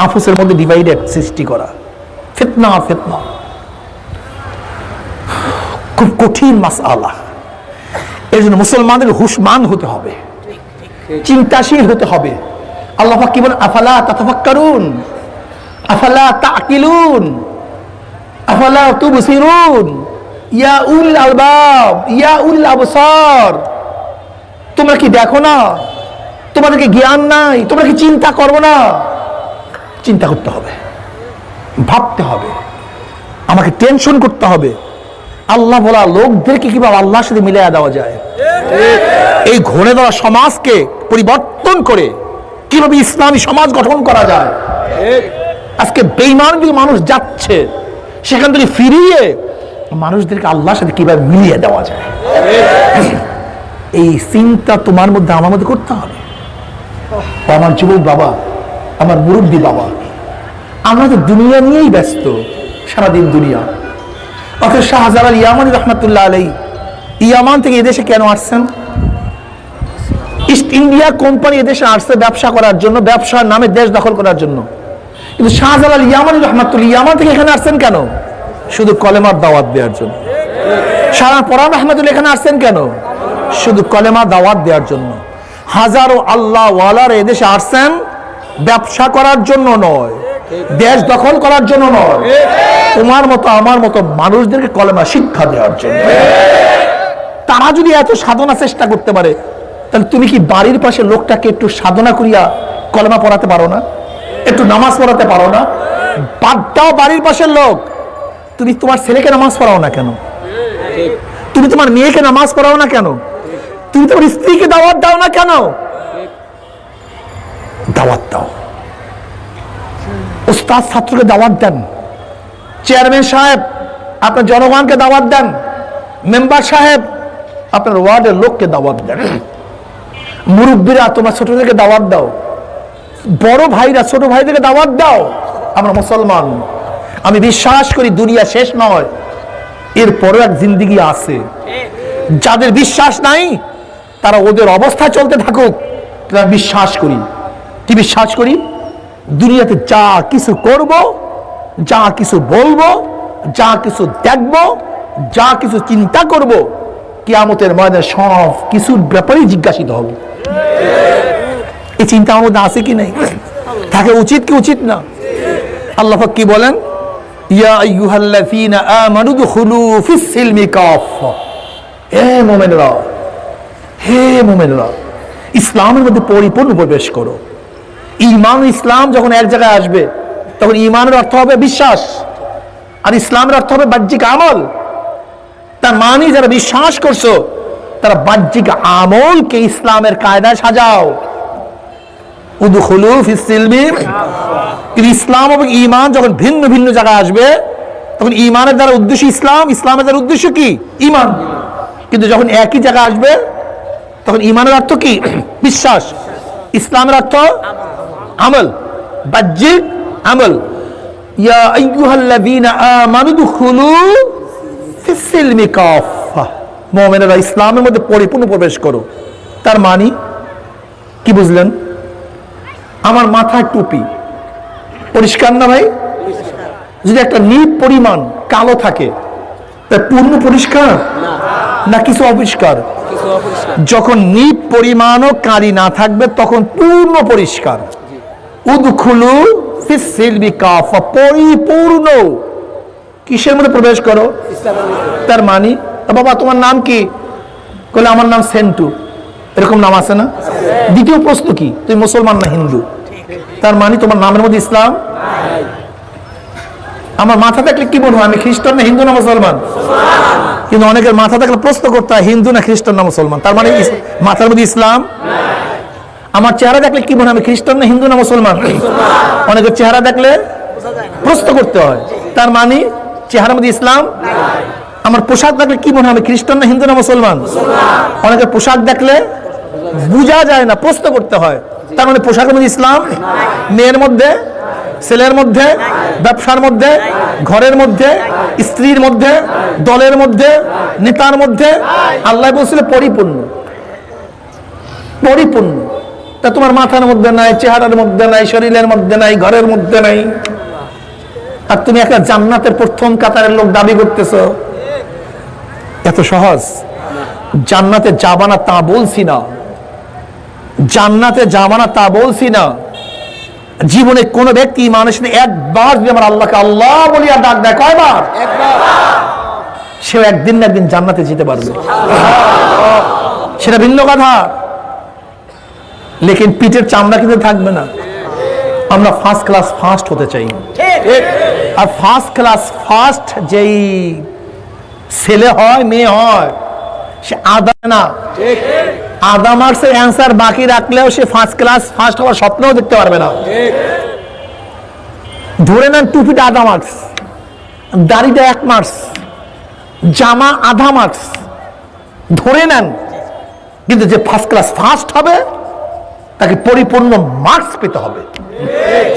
আপসের মধ্যে ডিভাইডেড সৃষ্টি করা, ফিতনা ফিতনা, খুব কঠিন মাসআলা। এর জন্য মুসলমানদের হুশমান হতে হবে, চিন্তাশীল হতে হবে। আল্লাহ পাক কি বলেন? আফালা তাতাফাক্কারুন, আফালা তাকিলুন, আফালা তুবসিরুন, ইয়া উলিল আলবাব, ইয়া উলিল আবসার। তোমরা কি দেখো না? তোমাদেরকে জ্ঞান নাই? তোমরা কি চিন্তা করবো না? চিন্তা করতে হবে, ভাবতে হবে, আমাকে টেনশন করতে হবে। আল্লাহ বলা লোকদেরকে কিভাবে আল্লাহর সাথে মিলিয়ে দেওয়া যায়, এই ঘুরে দেওয়া সমাজকে পরিবর্তন করে কিভাবে ইসলামী সমাজ গঠন করা যায়। আজকে বেঈমান দিকে মানুষ যাচ্ছে, সেখান থেকে ফিরিয়ে মানুষদেরকে আল্লাহর সাথে কিভাবে মিলিয়ে দেওয়া যায়, এই চিন্তা তোমার মধ্যে আমার মধ্যে করতে হবে। আমার যুবক বাবা, আমার মুরব্বী বাবা, আমরা তো দুনিয়া নিয়েই ব্যস্ত, সারাদিন দুনিয়া। অথচ শাহজালাল ইয়ামানি রহমতুল্লাহ আলাইহি ইয়ামান থেকে এদেশে কেন আসছেন? ইস্ট ইন্ডিয়া কোম্পানি এদেশে আসছে ব্যবসা করার জন্য, ব্যবসার নামে দেশ দখল করার জন্য। কিন্তু শাহজালাল ইয়ামানি রহমতুল্লাহ ইয়ামান থেকে এখানে আসছেন কেন? শুধু কলেমার দাওয়াত দেওয়ার জন্য। শাহ পরান রহমতুল্লাহ এখানে আসছেন কেন? শুধু কলেমার দাওয়াত দেওয়ার জন্য। হাজারো আল্লাহ ওয়ালার এদেশে আসছেন ব্যবসা করার জন্য নয়, দেশ দখল করার জন্য নয়, তোমার মতো আমার মতো মানুষদেরকে কলেমা শিক্ষা দেওয়ার জন্য। তারা যদি এত সাধনা চেষ্টা করতে পারে, তাহলে তুমি কি বাড়ির পাশে লোকটাকে একটু সাধনা করিয়া কলেমা পড়াতে পারো না? একটু নামাজ পড়াতে পারো না? বাদ দাও বাড়ির পাশের লোক, তুমি তোমার ছেলেকে নামাজ পড়াও না কেন? তুমি তোমার মেয়েকে নামাজ পড়াও না কেন? তুমি তোমার স্ত্রীকে দাওয়াত দাও না কেন? দাওয়াত দাও। উস্তাদ ছাত্রকে দাওয়াত দেন, চেয়ারম্যান সাহেব আপনার জনগণকে দাওয়াত দেন, মেম্বার সাহেব আপনার ওয়ার্ডের লোককে দাওয়াত দেন, মুরব্বীরা তোমার ছোটদেরকে দাওয়াত দাও, বড় ভাইরা ছোট ভাইদেরকে দাওয়াত দাও। আমরা মুসলমান, আমি বিশ্বাস করি দুনিয়া শেষ নয়, এরপরও এক জিন্দেগি আছে। যাদের বিশ্বাস নাই তারা ওদের অবস্থা চলতে থাকুক, তারা বিশ্বাস করি। কি বিশ্বাস করি? দুনিয়াতে যা কিছু করব, যা কিছু বলবো, যা কিছু দেখব, যা কিছু চিন্তা করব, কিয়ামতের ময়দানে সব কিছুর ব্যাপারেই জিজ্ঞাসিত হব। এই চিন্তা আমার মধ্যে আছে কি নাই? থাকে উচিত কি উচিত না? আল্লাহ পাক কি বলেন? ইয়া আইয়ুহাল্লাযীনা আমানু দুখুলু ফিস সিলমি কাফা। হে মুমিনরা, হে মুমিনরা, ইসলামের মধ্যে পরিপূর্ণ প্রবেশ করো। ঈমান ইসলাম যখন এক জায়গায় আসবে, তখন ঈমানের অর্থ হবে বিশ্বাস, আর ইসলামের অর্থ হবে বাহ্যিক আমল। তার মানে যারা বিশ্বাস করছো তারা বাহ্যিক আমলকে ইসলামের কায়দায় সাজাও। উদখুলু ফিস সিলমি। ইসলাম এবং ঈমান যখন ভিন্ন ভিন্ন জায়গায় আসবে, তখন ঈমানের দ্বারা উদ্দেশ্য ইসলাম, ইসলামের দ্বারা উদ্দেশ্য কি? ঈমান। কিন্তু যখন একই জায়গায় আসবে, তখন ঈমানের অর্থ কি? বিশ্বাস। ইসলামের অর্থ আমল, বাহ্যিক আমল। ইয়া আইয়ুহাল্লাযীনা আমানু দুখুলু ফিস সিলমি কাফা। মুমিনেরা ইসলামের মধ্যে পরিপূর্ণ প্রবেশ করো। তার মানে কি বুঝলেন? আমার মাথায় টুপি পরিষ্কার না ভাই? যদি একটা নিপ পরিমাণ কালো থাকে, তা পূর্ণ পরিষ্কার না কিছু অপরিষ্কার? যখন নিপ পরিমাণও কালি না থাকবে তখন পূর্ণ পরিষ্কার। উদখুলু ফিস সিলমি কাফা, পরিপূর্ণ। কিসের মধ্যে প্রবেশ করো? তার মানে বাবা তোমার নাম কি? বলে আমার নাম সেন্টু। এরকম নাম আছে না? দ্বিতীয় প্রশ্ন কি? তুমি মুসলমান না হিন্দু? তার মানে তোমার নামের মধ্যে ইসলাম। আমার মাথা থাকলে কি বলবো? আমি খ্রিস্টান না হিন্দু না মুসলমান? কিন্তু অনেকের মাথা থাকলে প্রশ্ন করতে হয় হিন্দু না খ্রিস্টান না মুসলমান। তার মানে মাথার মধ্যে ইসলাম। আমার চেহারা দেখলে কি মনে? আমি খ্রিস্টান না হিন্দু না মুসলমান? অনেকের চেহারা দেখলে প্রশ্ন করতে হয়, তার মানে চেহারার মধ্যে ইসলাম। আমার আমার পোশাক দেখলে কি মনে হয় আমি খ্রিস্টান না হিন্দু না মুসলমান? অনেকের পোশাক দেখলে বোঝা যায় না, প্রশ্ন করতে হয়। তার মানে পোশাকের মধ্যে ইসলাম, মেয়ের মধ্যে, ছেলের মধ্যে, ব্যবসার মধ্যে, ঘরের মধ্যে, স্ত্রীর মধ্যে, দলের মধ্যে, নেতার মধ্যে আল্লাহ বলছিল পরিপূর্ণ। পরিপূর্ণ তা তোমার মাথার মধ্যে নাই, চেহারার মধ্যে নাই, শরীরের মধ্যে নাই, ঘরের মধ্যে নাই, আর তুমি একটা জান্নাতের প্রথম কাতারের লোক দাবি করতেছো? এত সহজ? জান্নাতে যাবা না তা বলছি না, জান্নাতে যাবা না তা বলছি না। জীবনে কোন ব্যক্তি মানুষ একবার যদি আমার আল্লাহকে আল্লাহ বলিয়া ডাক দেয়, কয়বার? সেও একদিন না একদিন জান্নাতে যেতে পারবে, সেটা ভিন্ন কথা। লেকিন পিঠের চামড়া কিন্তু থাকবে না। আমরা ফার্স্ট ক্লাস ফার্স্ট হতে চাই, আর ফার্স্ট ক্লাস ফার্স্ট যেই ছেলে হয় মেয়ে হয় সে আধা না, আধা মার্কসের অ্যান্সার বাকি রাখলেও সে ফার্স্ট ক্লাস ফার্স্ট হওয়ার স্বপ্নও দেখতে পারবে না। ধরে নেন টুপিটা আধা মার্কস, দাড়িটা 1 মার্কস, জামা আধা মার্কস, ধরে নেন। কিন্তু যে ফার্স্ট ক্লাস ফার্স্ট হবে তাকে পরিপূর্ণ মার্কস পেতে হবে,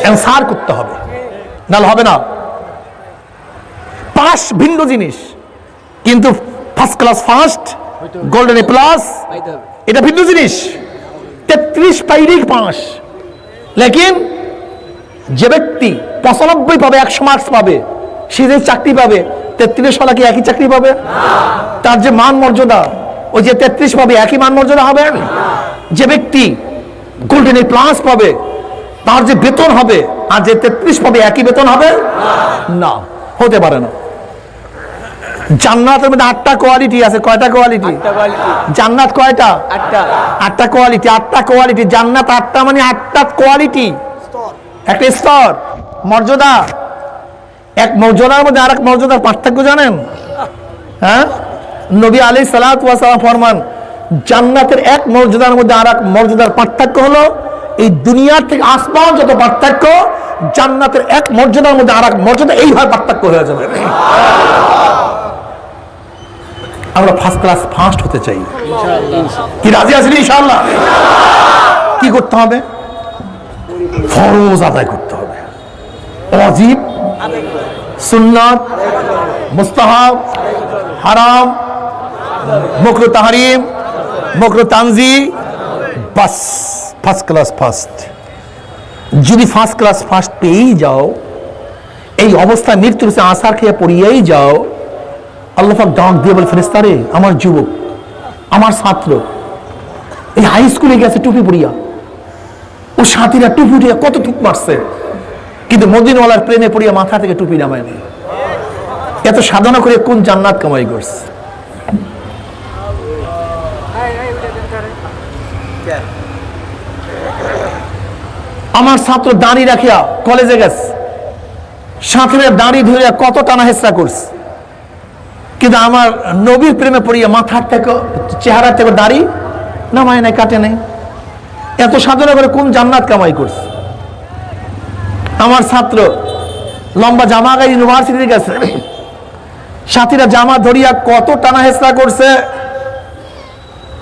অ্যান্সার করতে হবে, নাহলে হবে না। পাস ভিন্ন জিনিস, কিন্তু first class first, golden A plus এটা ভিন্ন জিনিস। 33 পাইলেই পাস। লেকিন যে ব্যক্তি 95 পাবে, 100 মার্কস পাবে, সে যে চাকরি পাবে 33 সালা কি একই চাকরি পাবে? তার যে মান মর্যাদা, ওই যে 33 পাবে একই মান মর্যাদা হবে? যে ব্যক্তি গোল্ডেন এ প্লাস পাবে তার যে বেতন হবে আর যে 33 পাবে একই বেতন হবে না, হতে পারে না। জান্নাতের মধ্যে 8টা কোয়ালিটি আছে। কয়টা কোয়ালিটি? জান্নাত কয়টা? 8টা কোয়ালিটি। 8টা কোয়ালিটি জান্নাত। 8টা মানে 8টা কোয়ালিটি, একটা স্তর, মর্যাদা। এক মর্যাদার মধ্যে আরেক মর্যাদার পার্থক্য জানেন? হ্যাঁ, নবী আলাইহিস সালাতু ওয়াস সালাম ফরমান জান্নাতের এক মর্যাদার মধ্যে আরেক মর্যাদার পার্থক্য হলো এই দুনিয়ার থেকে আসমান যত পার্থক্য, জান্নাতের এক মর্যাদার মধ্যে আরেক মর্যাদা এইভাবে পার্থক্য হয়ে যাবে। আমরা ফার্স্ট ক্লাস ফার্স্ট হতে চাই, কি রাজি আছেন ইনশাআল্লাহ? কি করতে হবে? ফরজ আদায় করতে হবে, ওয়াজিব, সুন্নাত, মুস্তাহাব, হারাম, মাকরুহ তাহরিম, মাকরুহ তানজি, বাস ফার্স্ট ক্লাস ফার্স্ট। যদি ফার্স্ট ক্লাস ফার্স্ট পেয়েই যাও, এই অবস্থায় মৃত্যুর সে আসার খেয়ে পড়িয়েই যাও, আল্লাহ পাক ডাক দিয়ে বলে, ফেরেশতারে আমার যুবক, আমার ছাত্র এই হাই স্কুলে গেছে টুপি পরিয়া, ও সাথীরা টুপি উঠিয়া কত টুপ মারছে, কিন্তু মদিনাওয়ালার প্রেমে পড়িয়া মাথা থেকে টুপি নামায় নেই। এত সাধনা করে কোন জান্নাত কামাই করছে? আমার ছাত্র দাড়ি রাখিয়া কলেজে গেছে, সাথীরা দাড়ি ধরিয়া কত টানা হেসরা করছে, কিন্তু আমার নবীর প্রেমে পড়িয়া মাথার থেকে চেহারা থেকে দাড়ি নামায় নাই, কাটে নাই। এত সাধনা করে কোন জান্নাত কামাই করছে? আমার ছাত্র লম্বা জামা গায়ে ইউনিভার্সিটিতে গেছে, সাথীরা জামা ধরিয়া কত টানা হেসরা করছে,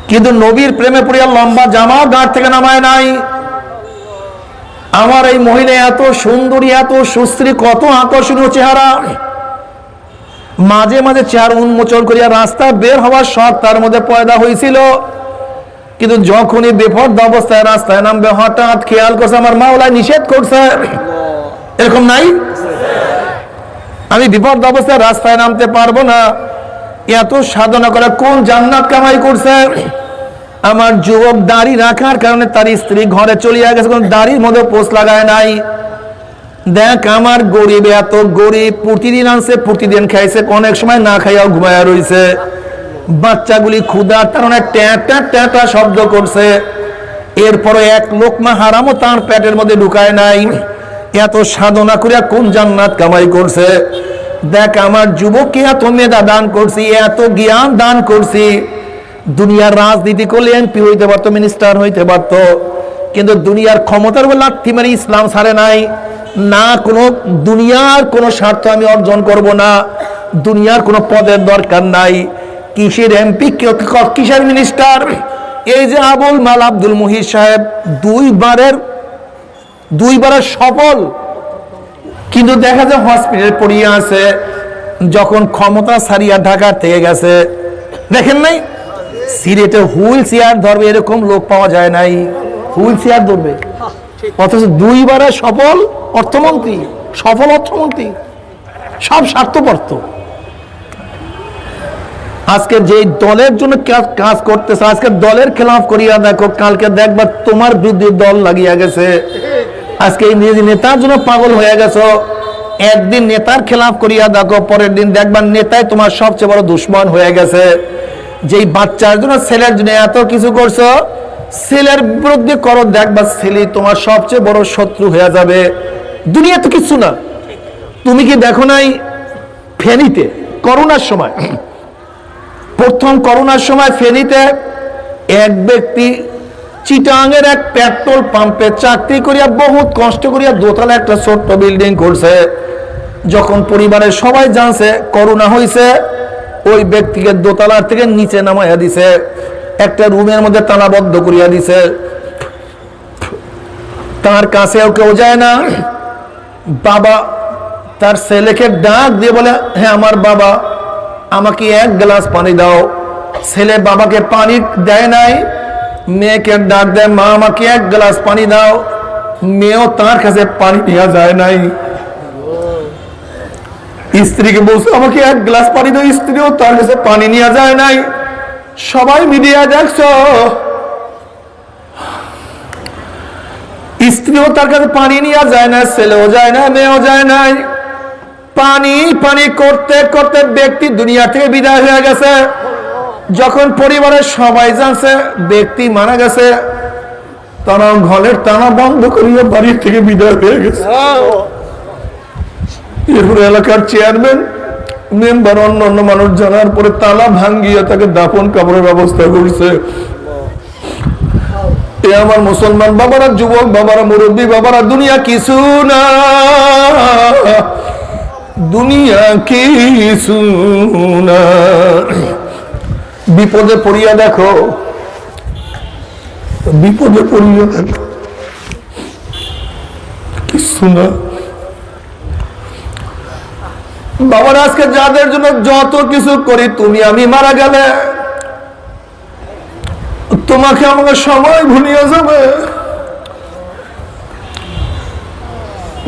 কিন্তু নবীর প্রেমে পড়িয়া লম্বা জামাও গাঁট থেকে নামায় নাই। আমার এই মহিলা এত সুন্দরী, এত সুশ্রী, কত আকর্ষণীয় চেহারা, মাঝে মাঝে চেহারা উন্মোচন করিয়া রাস্তায় বের হওয়ার শখ তার মধ্যে পয়দা হয়েছিল, কিন্তু যখনই বেপরদা অবস্থায় রাস্তায় নামবে হঠাৎ খেয়াল করছে আমার মাওলা নিষেধ করছে। এরকম নাই? আমি বিপদ অবস্থায় রাস্তায় নামতে পারবো না, এত সাধনা করে কোন জান্নাত কামাই করছে? আমার যুবক দাড়ি রাখার কারণে তার স্ত্রী ঘরে চলিয়া গেছে, কোন দাড়ির মধ্যে পোস্ট লাগায় নাই। দেখ আমার গরিব, এত গরিব, প্রতিদিন আনছে, প্রতিদিন খাইছে, অনেক সময় না খাইয়াও ঘুমায়া রইছে। বাচ্চাগুলি ক্ষুধার কারণে ট্যাটা ট্যাটা শব্দ করছে, এরপরে এক লোকমা হারামও তার পেটের মধ্যে ঢুকায় নাই। এত সাধনা করিয়া কোন জান্নাত কামাই করছে? দেখ আমার যুবককে এত মেধা দান করছি, এত জ্ঞান দান করছি, দুনিয়ার রাজনীতি করলে এমপি হইতে পারতো, মিনিস্টার হইতে পারতো, কিন্তু দুনিয়ার ক্ষমতার উপর লাথি মারি ইসলাম ছাড়ে নাই। না কোনো দুনিয়ার কোনো স্বার্থ আমি অর্জন করব না, দুনিয়ার কোনো পদের দরকার নাই, কিসের এমপি, কিসের মিনিস্টার। এই যে আবুল মাল আব্দুল মুহিত সাহেব দুইবারের সফল, কিন্তু দেখা যায় হসপিটালে পড়িয়ে আছে। যখন ক্ষমতা ছাড়িয়া ঢাকা থেকে গেছে, দেখেন নাই সিলেটে হুইল চেয়ার ধরবে এরকম লোক পাওয়া যায় নাই, হুইল চেয়ার ধরবে, অথচ দুইবারের সফল অর্থমন্ত্রী, সফল অর্থমন্ত্রী, সব স্বার্থপর। আজকে যে দলের জন্য কাজ করতেছে, আজকে দলের খেলাফ করিয়া দেখো, কালকে দেখবা তোমার বিরুদ্ধে দল লাগিয়া গেছে। আজকে নেতার জন্য পাগল হয়ে গেছো, একদিন নেতার খেলাফ করিয়া দেখো, পরের দিন দেখবা নেতাই তোমার সবচেয়ে বড় দুশ্মন হয়ে গেছে। যেই বাচ্চার জন্য, ছেলের জন্য এত কিছু করছো, ছেলের বিরুদ্ধে করো, দেখবা ছেলে তোমার সবচেয়ে বড় শত্রু হয়ে যাবে। দুনিয়া তো কিছু না। তুমি কি দেখো নাই ফেনীতে করোনার সময়, প্রথম করোনার সময় ফেনীতে এক ব্যক্তি চিটাঙের এক পেট্রোল পাম্পে চাকরি করিয়া বহুত কষ্ট করিয়া দোতলা একটা ছোট্ট বিল্ডিং করছে। যখন পরিবারের সবাই জানছে করোনা হয়েছে, ওই ব্যক্তিকে দোতলার থেকে নিচে নামাইয়া দিছে, একটা রুমের মধ্যে তালাবদ্ধ করিয়া দিছে। তার কাছেও কেউ যায় না। বাবা তার ছেলেকে ডাক দিয়ে বলে, হ্যাঁ আমার বাবা, আমাকে এক গ্লাস পানি দাও। ছেলে বাবাকে পানি দেয় নাই, মেয়েকে ডাক দেয়, মা আমাকে এক গ্লাস পানি দাও। মেয়েও তার কাছে পানি নেওয়া যায় নাই। স্ত্রীকে বলছে আমাকে এক গ্লাস পানি দাও, স্ত্রীও তার কাছে পানি নেওয়া যায় নাই। সবাই মিডিয়া দেখছো, স্ত্রীও তার কাছে পানি নেওয়া যায় না, ছেলেও যায় না, মেয়েও যায় নাই। পানি পানি করতে করতে ব্যক্তি দুনিয়া থেকে বিদায় হয়ে গেছে। যখন পরিবারের সবাই জানছে ব্যক্তি মারা গেছে, তারা ঘরের টানা বন্ধ করিয়া বাড়ি থেকে বিদায় হয়ে গেছে। এরপরে এলাকার চেয়ারম্যান, মেম্বার, অন্য মানুষ জানার পরে তালা ভাঙ্গিয়া তাকে দাফন কাপড়ের ব্যবস্থা করছে। এ আমার মুসলমান বাবারা, যুবক বাবারা, মুরব্বী বাবারা, দুনিয়া কিছু না, দুনিয়া কিছু না। বিপদে পড়িয়া দেখো, বিপদে পড়িয়া দেখো, কিছু না। বাবার আজকে যাদের জন্য যত কিছু করি, তুমি আমি মারা গেলে তোমাকে আমাকে সময় ভুলিয়ে যাবে।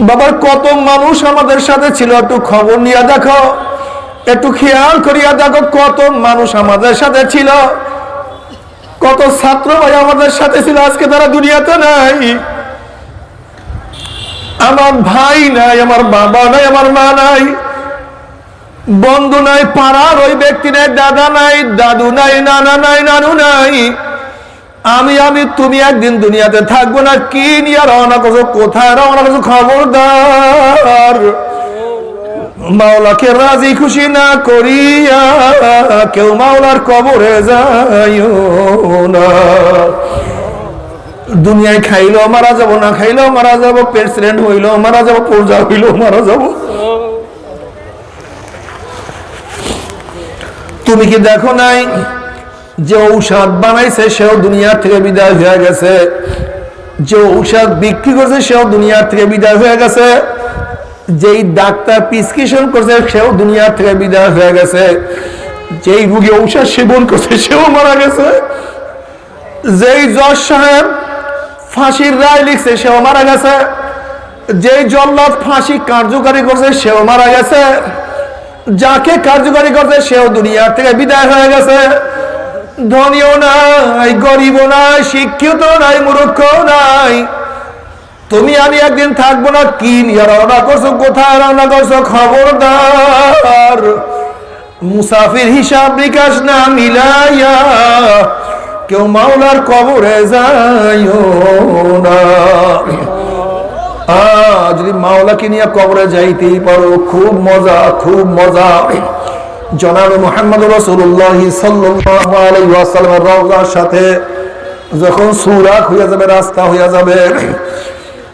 বাবার কত মানুষ আমাদের সাথে ছিল, একটু খবর নিয়ে দেখো, একটু খেয়াল করিয়া দেখো, কত মানুষ আমাদের সাথে ছিল, কত ছাত্র ভাই আমাদের সাথে ছিল, আজকে তারা দুনিয়াতে নাই। আমার ভাই নাই, আমার বাবা নাই, আমার মা নাই, বন্ধু নাই, পাড়ার ওই ব্যক্তি নাই, দাদা নাই, দাদু নাই, নানা নাই, নানু নাই। আমি তুমি একদিন দুনিয়াতে থাকবো না। কি নিয়ে রওনা করছো, কোথায় রওনা করছো? খবরদার, মাওলাকে রাজি খুশি না করিয়া কেউ মাওলার কবরে যাইও না। দুনিয়ায় খাইলেও মারা যাবো, না খাইলেও মারা যাবো, প্রেসিডেন্ট হইলেও মারা যাবো, প্রজা হইলেও মারা যাবো। তুমি কি দেখো নাই যে ঔষধ বানাইছে সেও দুনিয়ার থেকে বিদায় হয়ে গেছে, যে ঔষধ বিক্রি করছে সেও দুনিয়ার থেকে বিদায় হয়ে গেছে, যেই ডাক্তার প্রেসক্রিপশন করছে সেও দুনিয়ার থেকে বিদায় হয়ে গেছে, যেই রোগী ঔষধ সেবন করছে সেও মারা গেছে, যেই জজ সাহেব ফাঁসির রায় লিখছে সেও মারা গেছে, যেই জল্লাদ ফাঁসি কার্যকারী করছে সেও মারা গেছে, যাকে কার্যকারী করছে সেও দুনিয়ার থেকে বিদায় হয়ে গেছে। ধনীও নাই, গরিবও নাই, শিক্ষিত নাই, মূর্খ নাই। তুমি আমি একদিন থাকবো না। কি নিয়ে রওনা করছো, কোথায় রওনা করছো? খবরদার, মুসাফির হিসাব বিকাশ না মিলাইয়া কেউ মাওলার কবরে যাইও না। যদি মাওলাকে নিয়ে কবরে যাইতেই পারো, খুব মজা, খুব মজা। জনাব মুহাম্মদ রাসূলুল্লাহ সাল্লাল্লাহু আলাইহি ওয়াসাল্লামের রওজার সাথে যখন সুরাক হয়ে যাবে, রাস্তা হয়ে যাবে,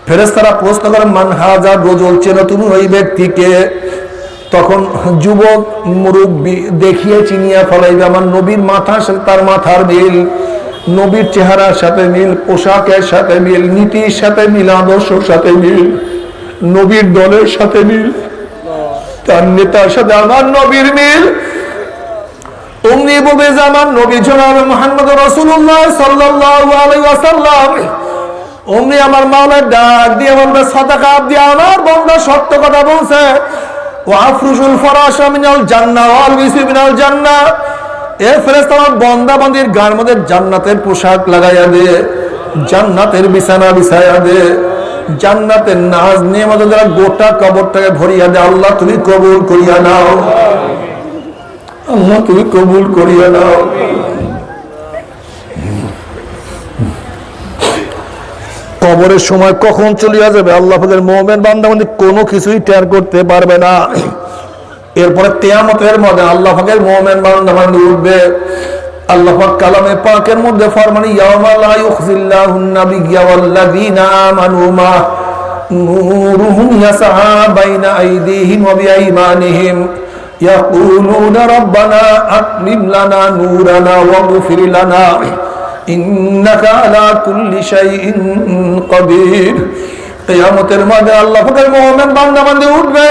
ফেরেশতারা প্রশ্ন করে, মান হাযা রাজুল, চেনো তুমি ওই ব্যক্তিকে? তখন যুবক মুরব্বী দেখিয়ে চিনিয়া ফলাইবে আমার নবীর মাথার সাথে তার মাথার মিল, নবীর চেহারার সাথে মিল, পোশাকের সাথে মিল, নীতির সাথে মিল, আদর্শের সাথে মিল, নবীর দলের সাথে মিল, তার নেতার সাথে আমার নবীর মিল। অমনি বলবে যে আমার নবী জনাব মুহাম্মদ রাসূলুল্লাহ সাল্লাল্লাহু আলাইহি ওয়াসাল্লাম। অমনি আমার মাওলার ডাক দিয়ে বলবে সাদাকা আব্দি, আমার বান্দা সত্য কথা বলছে। ওয়া আফরুশুল ফারাশা মিনাল জান্নাহ ওয়াল বিসি মিনাল জান্নাহ, এ ফেরেশতা আমার বান্দা বান্দির গায়ের মধ্যে জান্নাতের পোশাক লাগাইয়া দে, জান্নাতের বিছানা বিছাইয়া দে, জান্নাতের নাজ নিয়ামত দ্বারা গোটা কবরটাকে ভরিয়া দে। আল্লাহ তুমি কবুল করিয়া নাও, আল্লাহ তুমি কবুল করিয়া নাও। কবরের সময় কখন চলিয়া যাবে আল্লাহ পাকের মুমিন বান্দা বান্দি কোনো কিছুই টের করতে পারবে না। এরপরে কিয়ামতের মধ্যে আল্লাহ পাকের মুমিন বান্দা বান্দি উঠবে। আল্লাহ পাক কালামে পাকের মধ্যে ফরমান ইয়াউমা লা ইউখজিল্লাহুন নাবিয়্যা ওয়াল্লাযীনা আমানু মা নূরুহুম ইয়াসআ বাইনা আইদিহিম ওয়া বিআইমানিহিম ইয়াকুলুনা রাব্বানা আতমিম লানা নূরানা ওয়াগফির লানা ইন্নাকা আলা কুল্লি শাইইন কাদির। কিয়ামতের ময়দানে আল্লাহ পাকের মুমিন বান্দা বান্দি উঠবে।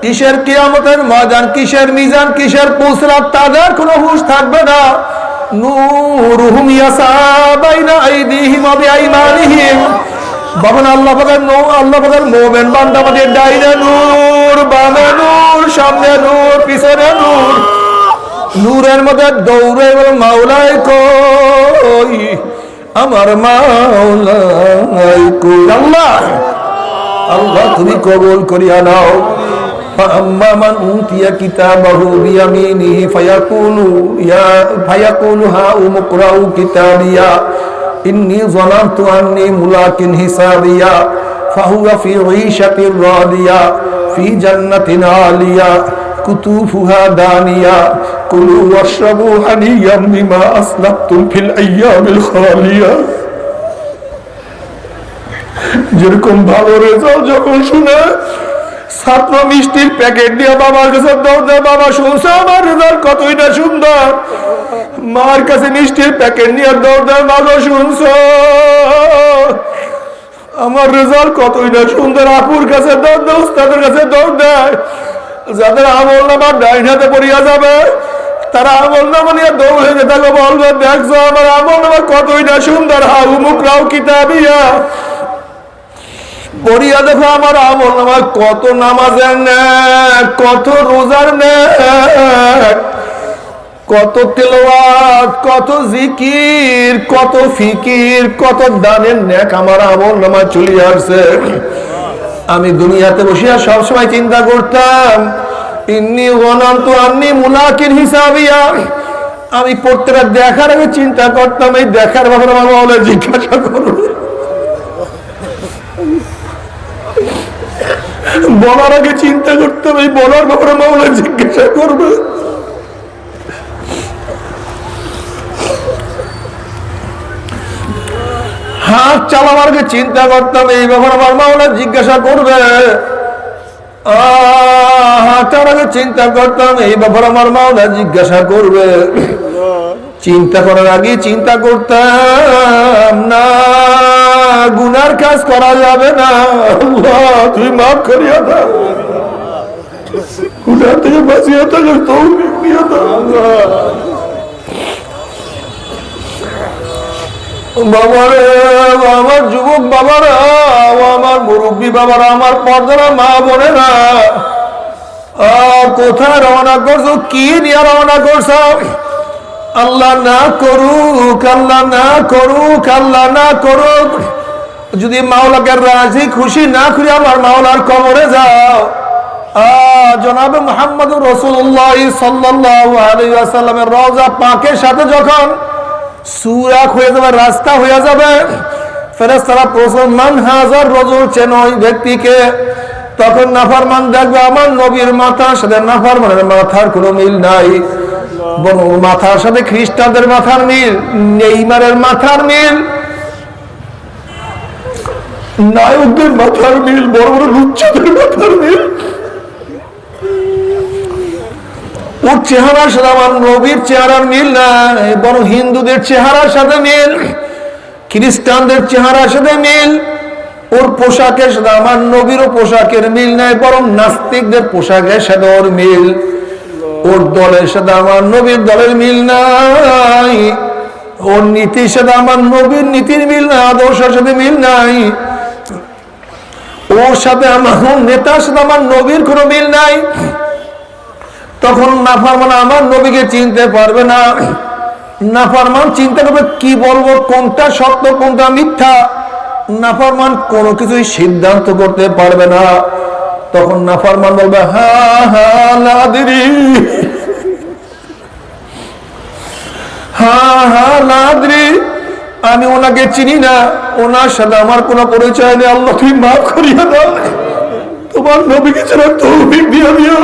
কিসের কিয়ামতের ময়দান, কিসের মিজান, কিসের পুসরাত, তাদের কোনো হুঁশ থাকবে না। নূরুহুম ইয়াসআ বাইনা আইদিহিম ওয়া বিআইমানিহিম, বাবা আল্লাহ পাকের মুমিন বান্দা বান্দির ডাইনে নূর, বামে নূর, সামনে নূর, পিছনে নূর। নূরের মধ্যে দৌড়ে বল মাওলাই কই, আমার মাওলাই কই। আল্লাহ আল্লাহ তুমি কবুল করিয়া নাও। فأما من أوتي كتابه بيمينه فيقول هاؤم اقرءوا كتابيا إني ظننت أني ملاق حسابيا فهو في عيشة راضية في جنة عالية قطوفها دانية كلوا واشربوا هنيئا بما أسلفتم في الأيام الخالية। যেরকম ভালো রেজাল্ট যখন শুনে ছাত্র মিষ্টির প্যাকেট দিয়ে বাবার কাছে দৌড় দেয়, বাবা শুনছো আমার রেজাল্ট কতই না সুন্দর। মার কাছে মিষ্টির প্যাকেট নিয়ে দৌড় দেয়, মা গো শুনছো আমার রেজাল্ট কতই না সুন্দর। আপুর কাছে দৌড় দেয়, উস্তাদের কাছে দৌড় দেয়। যাদের আমল নামা ডাইন হাতে পড়িয়া যাবে তারা আমল নামা নিয়ে দৌড়ে যেতে বলবে দেখছো আমার আমল নামা কতই না সুন্দর। হাউ মুকরাউ কিতাবিয়া, পড়িয়া দেখো আমার আমল নামা কত নামাজের নেক, কত রোজার নেক, কত তেলাওয়াত, কত জিকির, কত ফিকির, কত দানের নেক আমার আমল নামা চলে আসছে। আমি দুনিয়াতে বসিয়া সবসময় চিন্তা করতাম ইন্নী যানানতু আন্নী মুলাকিন হিসাবিয়া, আমি প্রত্যেকটা দেখার আগে চিন্তা করতাম এই দেখার ব্যাপারে আমার মাওলা জিজ্ঞাসা করবে, বলার আগে চিন্তা করতাম এই বলার ব্যাপারে মাওলা জিজ্ঞাসা করবে। হাত চালাবার আগে চিন্তা করতাম এই ব্যাপারে আমার মাওলা জিজ্ঞাসা করবে। হাঁটার আগে চিন্তা করতাম এই ব্যাপারে আমার মাওলা জিজ্ঞাসা করবে। চিন্তা করার আগে চিন্তা করতাম না গুনার কাজ করা যাবে না। আল্লাহ তুই মাফ করিয়া দাও, গুনাহ থেকে বাঁচিয়ে থাকার তৌফিক দিয়ে দাও। বাবারে, আমার যুবক বাবারা, আমার মুরব্বী বাবারা, আমার পর্দারা মা বোনেরা, কোথায় রওনা করছো, কি নিয়ে রওনা করছো? আল্লাহ না করুক, আল্লাহ না করুক, আল্লাহ না করুক যদি মাওলাকে রাজি খুশি না করে আমার মাওলার কবরে যাও। জনাবে মুহাম্মদুর রাসূলুল্লাহ সাল্লাল্লাহু আলাইহি ওয়াসাল্লামের রওজা পাকের সাথে যখন সুরাক হয়ে যাবে, রাস্তা হয়ে যাবে, ফেরেশতারা প্রশ্ন মান হাজার রাজুল, চেন ওই ব্যক্তিকে। তখন নাফরমান দেখবে আমার নবীর মাথার সাথে নাফরমানের মাথার কোনো মিল নাই, বরং মাথার সাথে খ্রিস্টানদের মাথার মিল, নেইমারের মাথার মিল, নায়কদের মাথার মিল, বড় বড় লুচ্চাদের মাথার মিল। ওর চেহারার সাথে আমার নবীর চেহারার মিল নাই, বরং হিন্দুদের চেহারার সাথে মিল, খ্রিস্টানদের চেহারার সাথে মিল। ওর পোশাকের সাথে আমার নবীরও পোশাকের মিল নাই, বরং নাস্তিকদের পোশাকের সাথে ওর মিল। ওর দলের সাথে আমার নবীর দলের মিল নাই, ওর নীতির সাথে আমার নবীর নীতির মিল নাই, আদর্শের সাথে মিল নাই। ওর সাথে আমার নেতার সাথে আমার নবীর কোনো মিল নাই। তখন নাফরমান আমার নবীকে চিনতে পারবে না। নাফরমান চিন্তা করবে কি বলবো, কোনটা সত্য কোনটা মিথ্যা। নাফরমান কোনো কিছুই সিদ্ধান্ত করতে পারবে না। তখন নাফরমান বলবে হা হা লাদরি, হা হা লাদরি, আমি ওনাকে চিনি না, ওনার সাথে আমার কোনো পরিচয় নেই, আল্লাহ তুমি মাফ করিয়া দাও, তোমার নবীকে ছাড়া তৌফিক দিয়ে দিও।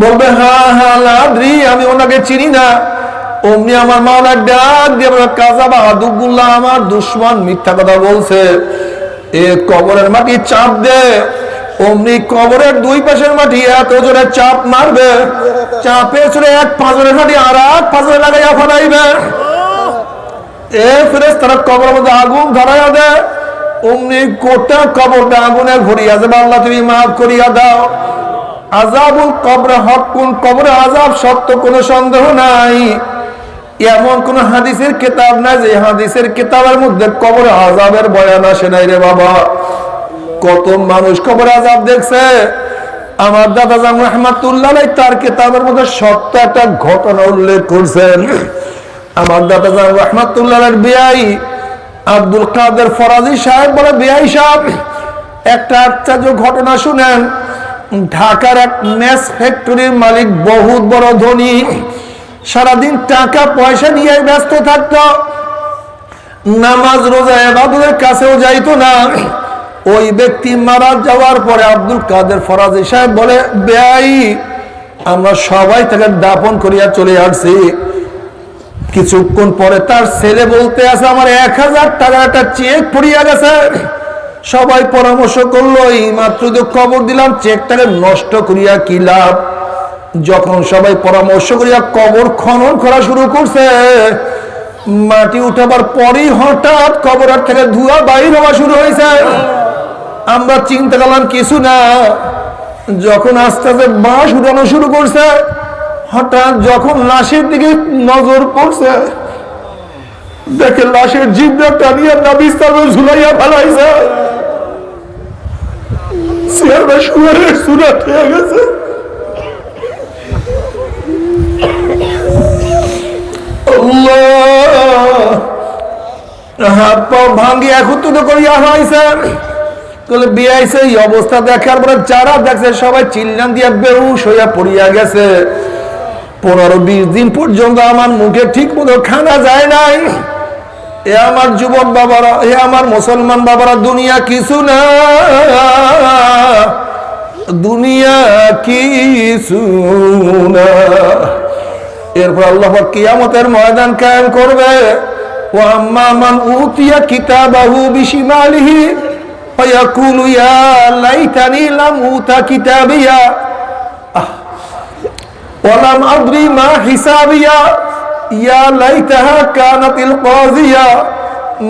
বলবে হা হা লাদরি, আমি ওনাকে চিনি না। অমনি আমার মাওলা ডাক দিয়ে কাযাবা আদুগুল্লাহ, আমার দুশমন মিথ্যা কথা বলছে, এ কবরের মাটি চাপ দে। অমনি কবরের দুই পাশের মাটি এত জোরে চাপ মারবে, চাপে চলে এক পাঁজরের মাটি আর এক পাঁজরে লাগাইয়া ফেলাইবে। এ ফেরেশতারা কবরের মধ্যে আগুন ধরাইয়া দেয়। অমনি গোটা কবরটা আগুনে ভরিয়া যাবে, আল্লাহ তুমি মাফ করিয়া দাও। আযাবুল কবর হকুন, কবরে আযাব সত্য, কোনো সন্দেহ নাই। এমন কোন হাদিসের কিতাব নাই যে হাদিসের কিতাবের মধ্যে কবরে আযাবের বয়ান আসে নাই রে বাবা। কত মানুষ কবরে আযাব দেখছে। আমার দাদা জান রাহমাতুল্লাহ আলাইহি তার কিতাবের মধ্যে সত্য একটা ঘটনা উল্লেখ করছেন। আমার দাদা জান রাহমাতুল্লাহ আলাইহির বিয়াই আব্দুল কাদের ফরাজি সাহেব বলে, বিয়াই সাহেব একটা আশ্চর্য ঘটনা শুনেন। ঢাকার এক মেস ফ্যাক্টরির মালিক, বহুত বড় ধনী, সারাদিন টাকা পয়সা নিয়ে ব্যস্ত থাকতো, নামাজ রোজা ইবাদতের কাছেও যাইতো না। ওই ব্যক্তি মারা যাওয়ার পরে আব্দুল কাদের ফরাজি সাহেব বলে, বেয়াই আমরা সবাই তাকে দাফন করিয়া চলে আসছি। কিছুক্ষণ পরে তার ছেলে বলতে আছে, আমার 1000 টাকার একটা চেক পড়িয়া গেছে। সবাই পরামর্শ করলো, এই মাত্র তো খবর দিলাম, চেকটাকে নষ্ট করিয়া কি লাভ। যখন সবাই পরামর্শ করিয়া কবর খনন করা শুরু করছে, মাটি উঠাবার পরই হঠাৎ কবরের থেকে ধোঁয়া বাইর হওয়া শুরু হয়েছে। আমরা চিন্তা করলাম কিছু না। যখন আস্তে আস্তে বাঁশ উঠানো শুরু করছে, হঠাৎ যখন লাশের দিকে নজর পড়ছে, দেখে লাশের জিভটা টানিয়া না বিস্তারে ঝুলাইয়া ফেলাইছে। চেহারা শুয়ারের সুরাত হয়ে গেছে। হাত পা ভাঙ্গি একত্রিত করিয়া হয়েছে। বিয়াইছে এই অবস্থা দেখার পরে যারা দেখছে সবাই চিল্লান দিয়া বেহুশ হইয়া পড়িয়া গেছে। 15-20 দিন পর্যন্ত আমার মুখে ঠিক মতো খানা যায় নাই। এ আমার যুবক বাবারা, এ আমার মুসলমান বাবারা, দুনিয়া কিছু না, দুনিয়া কিছু না। এরপর আল্লাহ কিয়ামতের ময়দান কায়েম করবে। ওয়া আম্মা মান উতিয়া কিতাবাহু বিশিমালিহি ফায়াকুলু ইয়া লাইতানি লাম উতা কিতাবিয়া ওয়া লাম আদরি মা হিসাবিয়া ইয়া লাইতাহা কানাতিল কাযিয়া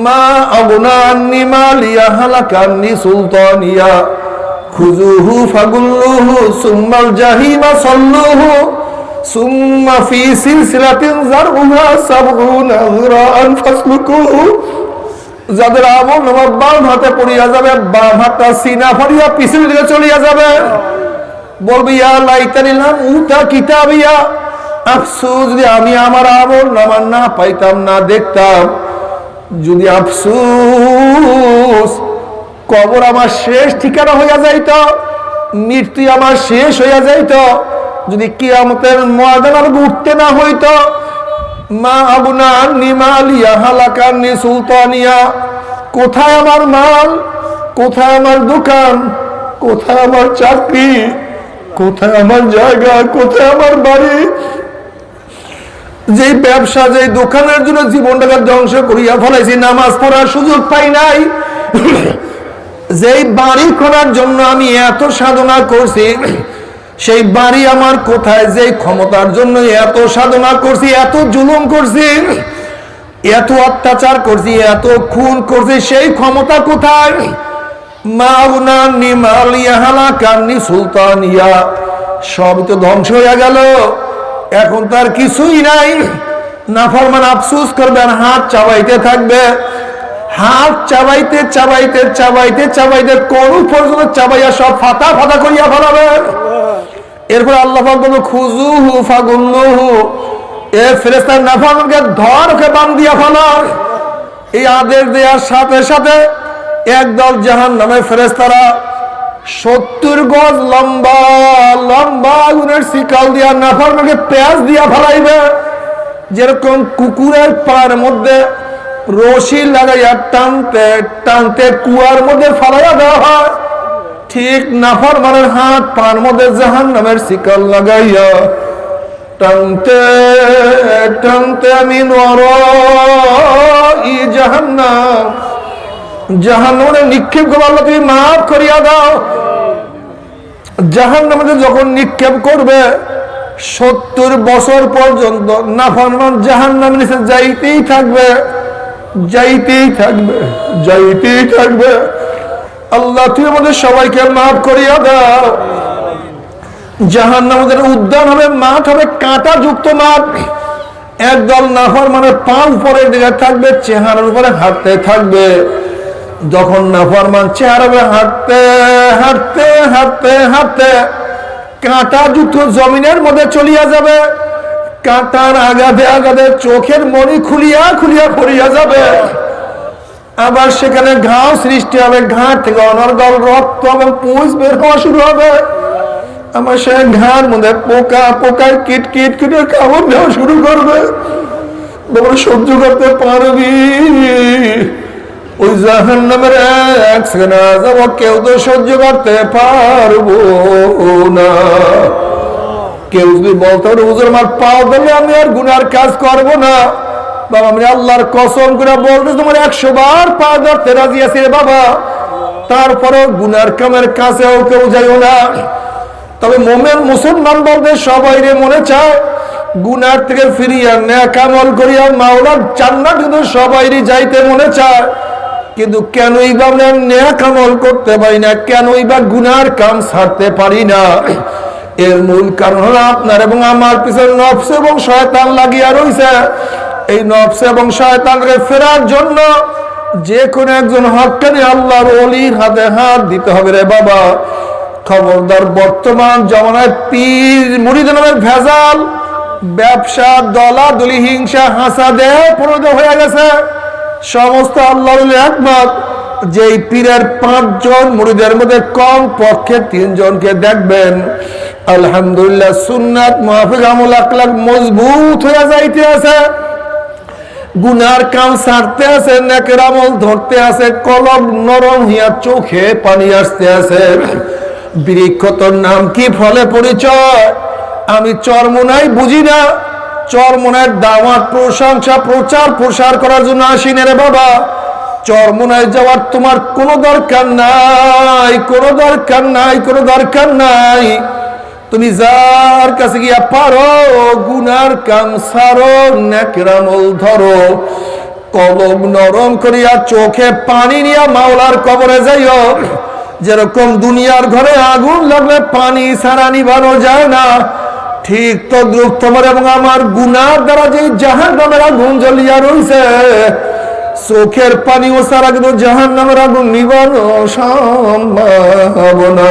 মা আগনা আন্নি মালিয়া হালাকান্নি সুলতানিয়া খুযুহু ফাগুল্লুহু সুম্মাল জাহিমা সাল্লুহু সুম্মা ফি সিলসিলাতিন যারউহা 70 যিরাআন ফাসলুকুহু। যাদের আমল নামা বাম হাতে পড়িয়া যাবে, বাম হাতটা সিনা ফাড়িয়া পিছনের দিকে চলিয়া যাবে। বলবি ইয়া লাইতানি লাম উতা কিতাবিয়া, আফসোস যদি আমি আমার আমল নামা না পাইতাম, না দেখতাম। যদি আফসোস কবর আমার শেষ ঠিকানা হইয়া যাইত, মৃত্যু আমার শেষ হইয়া যাইত, যদি কিয়ামতের ময়দান আর উঠতে না হইত। মা আবুনা আন্নি মালিয়া হালাকান্নি সুলতানিয়া, কোথায় আমার মাল, কোথায় আমার দোকান, কোথায় আমার চাকরি, কোথায় আমার জায়গা, কোথায় আমার বাড়ি। যে ব্যবসা, যে দোকানের জন্য জীবনটাকে ধ্বংস করিয়া ফেলাইছি, নামাজ পড়ার সুযোগ পাই নাই, যেই বাড়ি করার জন্য আমি এত সাধনা করছি, সেই বাড়ি আমার কোথায়? যেই ক্ষমতার জন্য এত সাধনা করছি, এত জুলুম করছি, এত অত্যাচার করছি, এত খুন করছি, সেই ক্ষমতা কোথায়? সুলতানিয়া, সব তো ধ্বংস হয়ে গেল, এখন তার কিছুই নাই। নাফরমান আফসোস করবেন, হাত চাবাইতে থাকবে, হাত চাবাইতে চাবাইতে চাবাইতে চাবাইতে কোন পর্যন্ত চাবাইয়া সব ফাটা ফাটা করিয়া ফেলাবে। এরপর আল্লাহ পাক বলল খুযুহু ফাগুল্লুহু, এ ফেরেশতা নাফরমানকে ধর, ওকে বান্ধিয়া ফেলো। এই আদেশ দেওয়ার সাথে সাথে একদল জাহান্নামের ফেরেশতারা 70 গজ লম্বা লম্বা আগুনের শিকল দিয়া নাফরমানকে পেঁয়াজ দিয়া ফেলাইবে। যেরকম কুকুরের পায়ের মধ্যে রশি লাগাইয়া টানতে টানতে কুয়ার মধ্যে ফালাইয়া দেওয়া হয়, ঠিক নাফরমানের হাত পায়ের মধ্যে জাহান্নামের শিকল লাগাইয়া টানতে টানতে মিন ওয়ারাই জাহান্নাম, জাহান্নামে নিক্ষেপ করবে। আল্লাহ তুমি মাফ করিয়া দাও। জাহান্নামে যখন নিক্ষেপ করবে 70 বছর পর্যন্ত নাফরমান জাহান্নামের নিচে যাইতেই থাকবে, যাইতেই থাকবে, যাইতেই থাকবে। আল্লাহ তুমি আমাদের সবাইকে মাফ করিয়া দাও। জাহান্নামের উদ্যান হবে, মাঠ হবে, কাঁটা যুক্ত মাঠ। একদল নাফরমানের পা উপরের দিকে থাকবে, চেহারার উপরে হাঁটতে থাকবে। যখন নাফরমান চেহারা উপরে হাঁটতে হাঁটতে হাঁটতে হাঁটতে কাঁটা যুক্ত জমিনের মধ্যে চলিয়া যাবে, কাঁটার আঘাতে আঘাতে চোখের মণি খুলিয়া খুলিয়া পড়িয়া যাবে। আবার সেখানে ঘাও সৃষ্টি হবে, ঘাট থেকে অনর্গল রক্ত এবং পুঁজ বের হওয়া শুরু হবে। আমার সে ঘাড় মধ্যে পোকা, পোকায় কিট কিট কিটে কামড় দেওয়া শুরু করবে। বলে সহ্য করতে পারবি? ওই জাহান্নামের এক সেকেন্ড যাব, কেউ তো সহ্য করতে পারবো না। কেউ যদি বলতো হুজুর আমার পাও দিলে আমি আর গুনার কাজ করবো না, বাবা আমি আল্লাহর কসম করে বলতে তোমার 100 বার পা ধরতে রাজি আছি রে বাবা, তারপরেও গুনার কামের কাছেও কেউ যাইও না। তবে মোমেন মুসলমান বলতে সবাই রে মনে চায় গুনার থেকে ফিরিয়া নেক আমল করিয়া মাওলার জান্নাত কিন্তু সবাইরই যাইতে মনে চায়। কিন্তু কেনই বা আমরা নেক আমল করতে পারি না, কেনই বা গুনার কাম ছাড়তে পারি না? এর মূল কারণ হলো আপনার এবং আমার পিছনে নফস এবং শয়তান লাগিয়া রইছে। এই নফস এবং শয়তানকে ফেরার জন্য যে কোনো একজন হক্কানি আল্লাহর ওলির হাতে হাত দিতে হবে রে বাবা। খবরদার, বর্তমান জমানায় পীর মুরিদ নামের ভেজাল, ব্যবসা, দলাদলি, হিংসা, হাসাদে পরিণত হয়ে গেছে। সমস্ত আল্লাহর একমত যেই পীরের 5 জন মুরিদের মধ্যে কম পক্ষে 3 জনকে দেখবেন আলহামদুলিল্লাহ সুন্নাত মুআফিক আমল আখলাক মজবুত হয়ে যাইতে আছে, গুনার কাম ছাড়তে আছে, নেকের আমল ধরতে আছে, কলব নরম হইয়া চোখে পানি আসতে আছে। বৃক্ষ তোর নাম কি, ফলে পরিচয়? আমি চরমোনাই বুঝি না, চরমোনায় দাওয়াত, প্রশংসা, প্রচার প্রসার করার জন্য আসিনি রে বাবা। চরমোনায় যাওয়ার তোমার কোনো দরকার নাই, কোনো দরকার নাই, কোনো দরকার নাই। তুমি যার কাছে গিয়া পারো গুনার কাম সারো, নেকের আমল ধরো, কলব নরম করিয়া চোখে পানি নিয়া মাওলার কবরে যাইও। যেরকম দুনিয়ার ঘরে আগুন লাগলে পানি ছাড়া নিভানো যায় না, ঠিক তদ্রুপ তোমার এবং আমার গুনার দ্বারা যে জাহান্নামের আগুন জ্বলিয়া রইছে, চোখের পানি ও ছাড়া কিন্তু জাহান্নামের আগুন নিভানো সম্ভব না।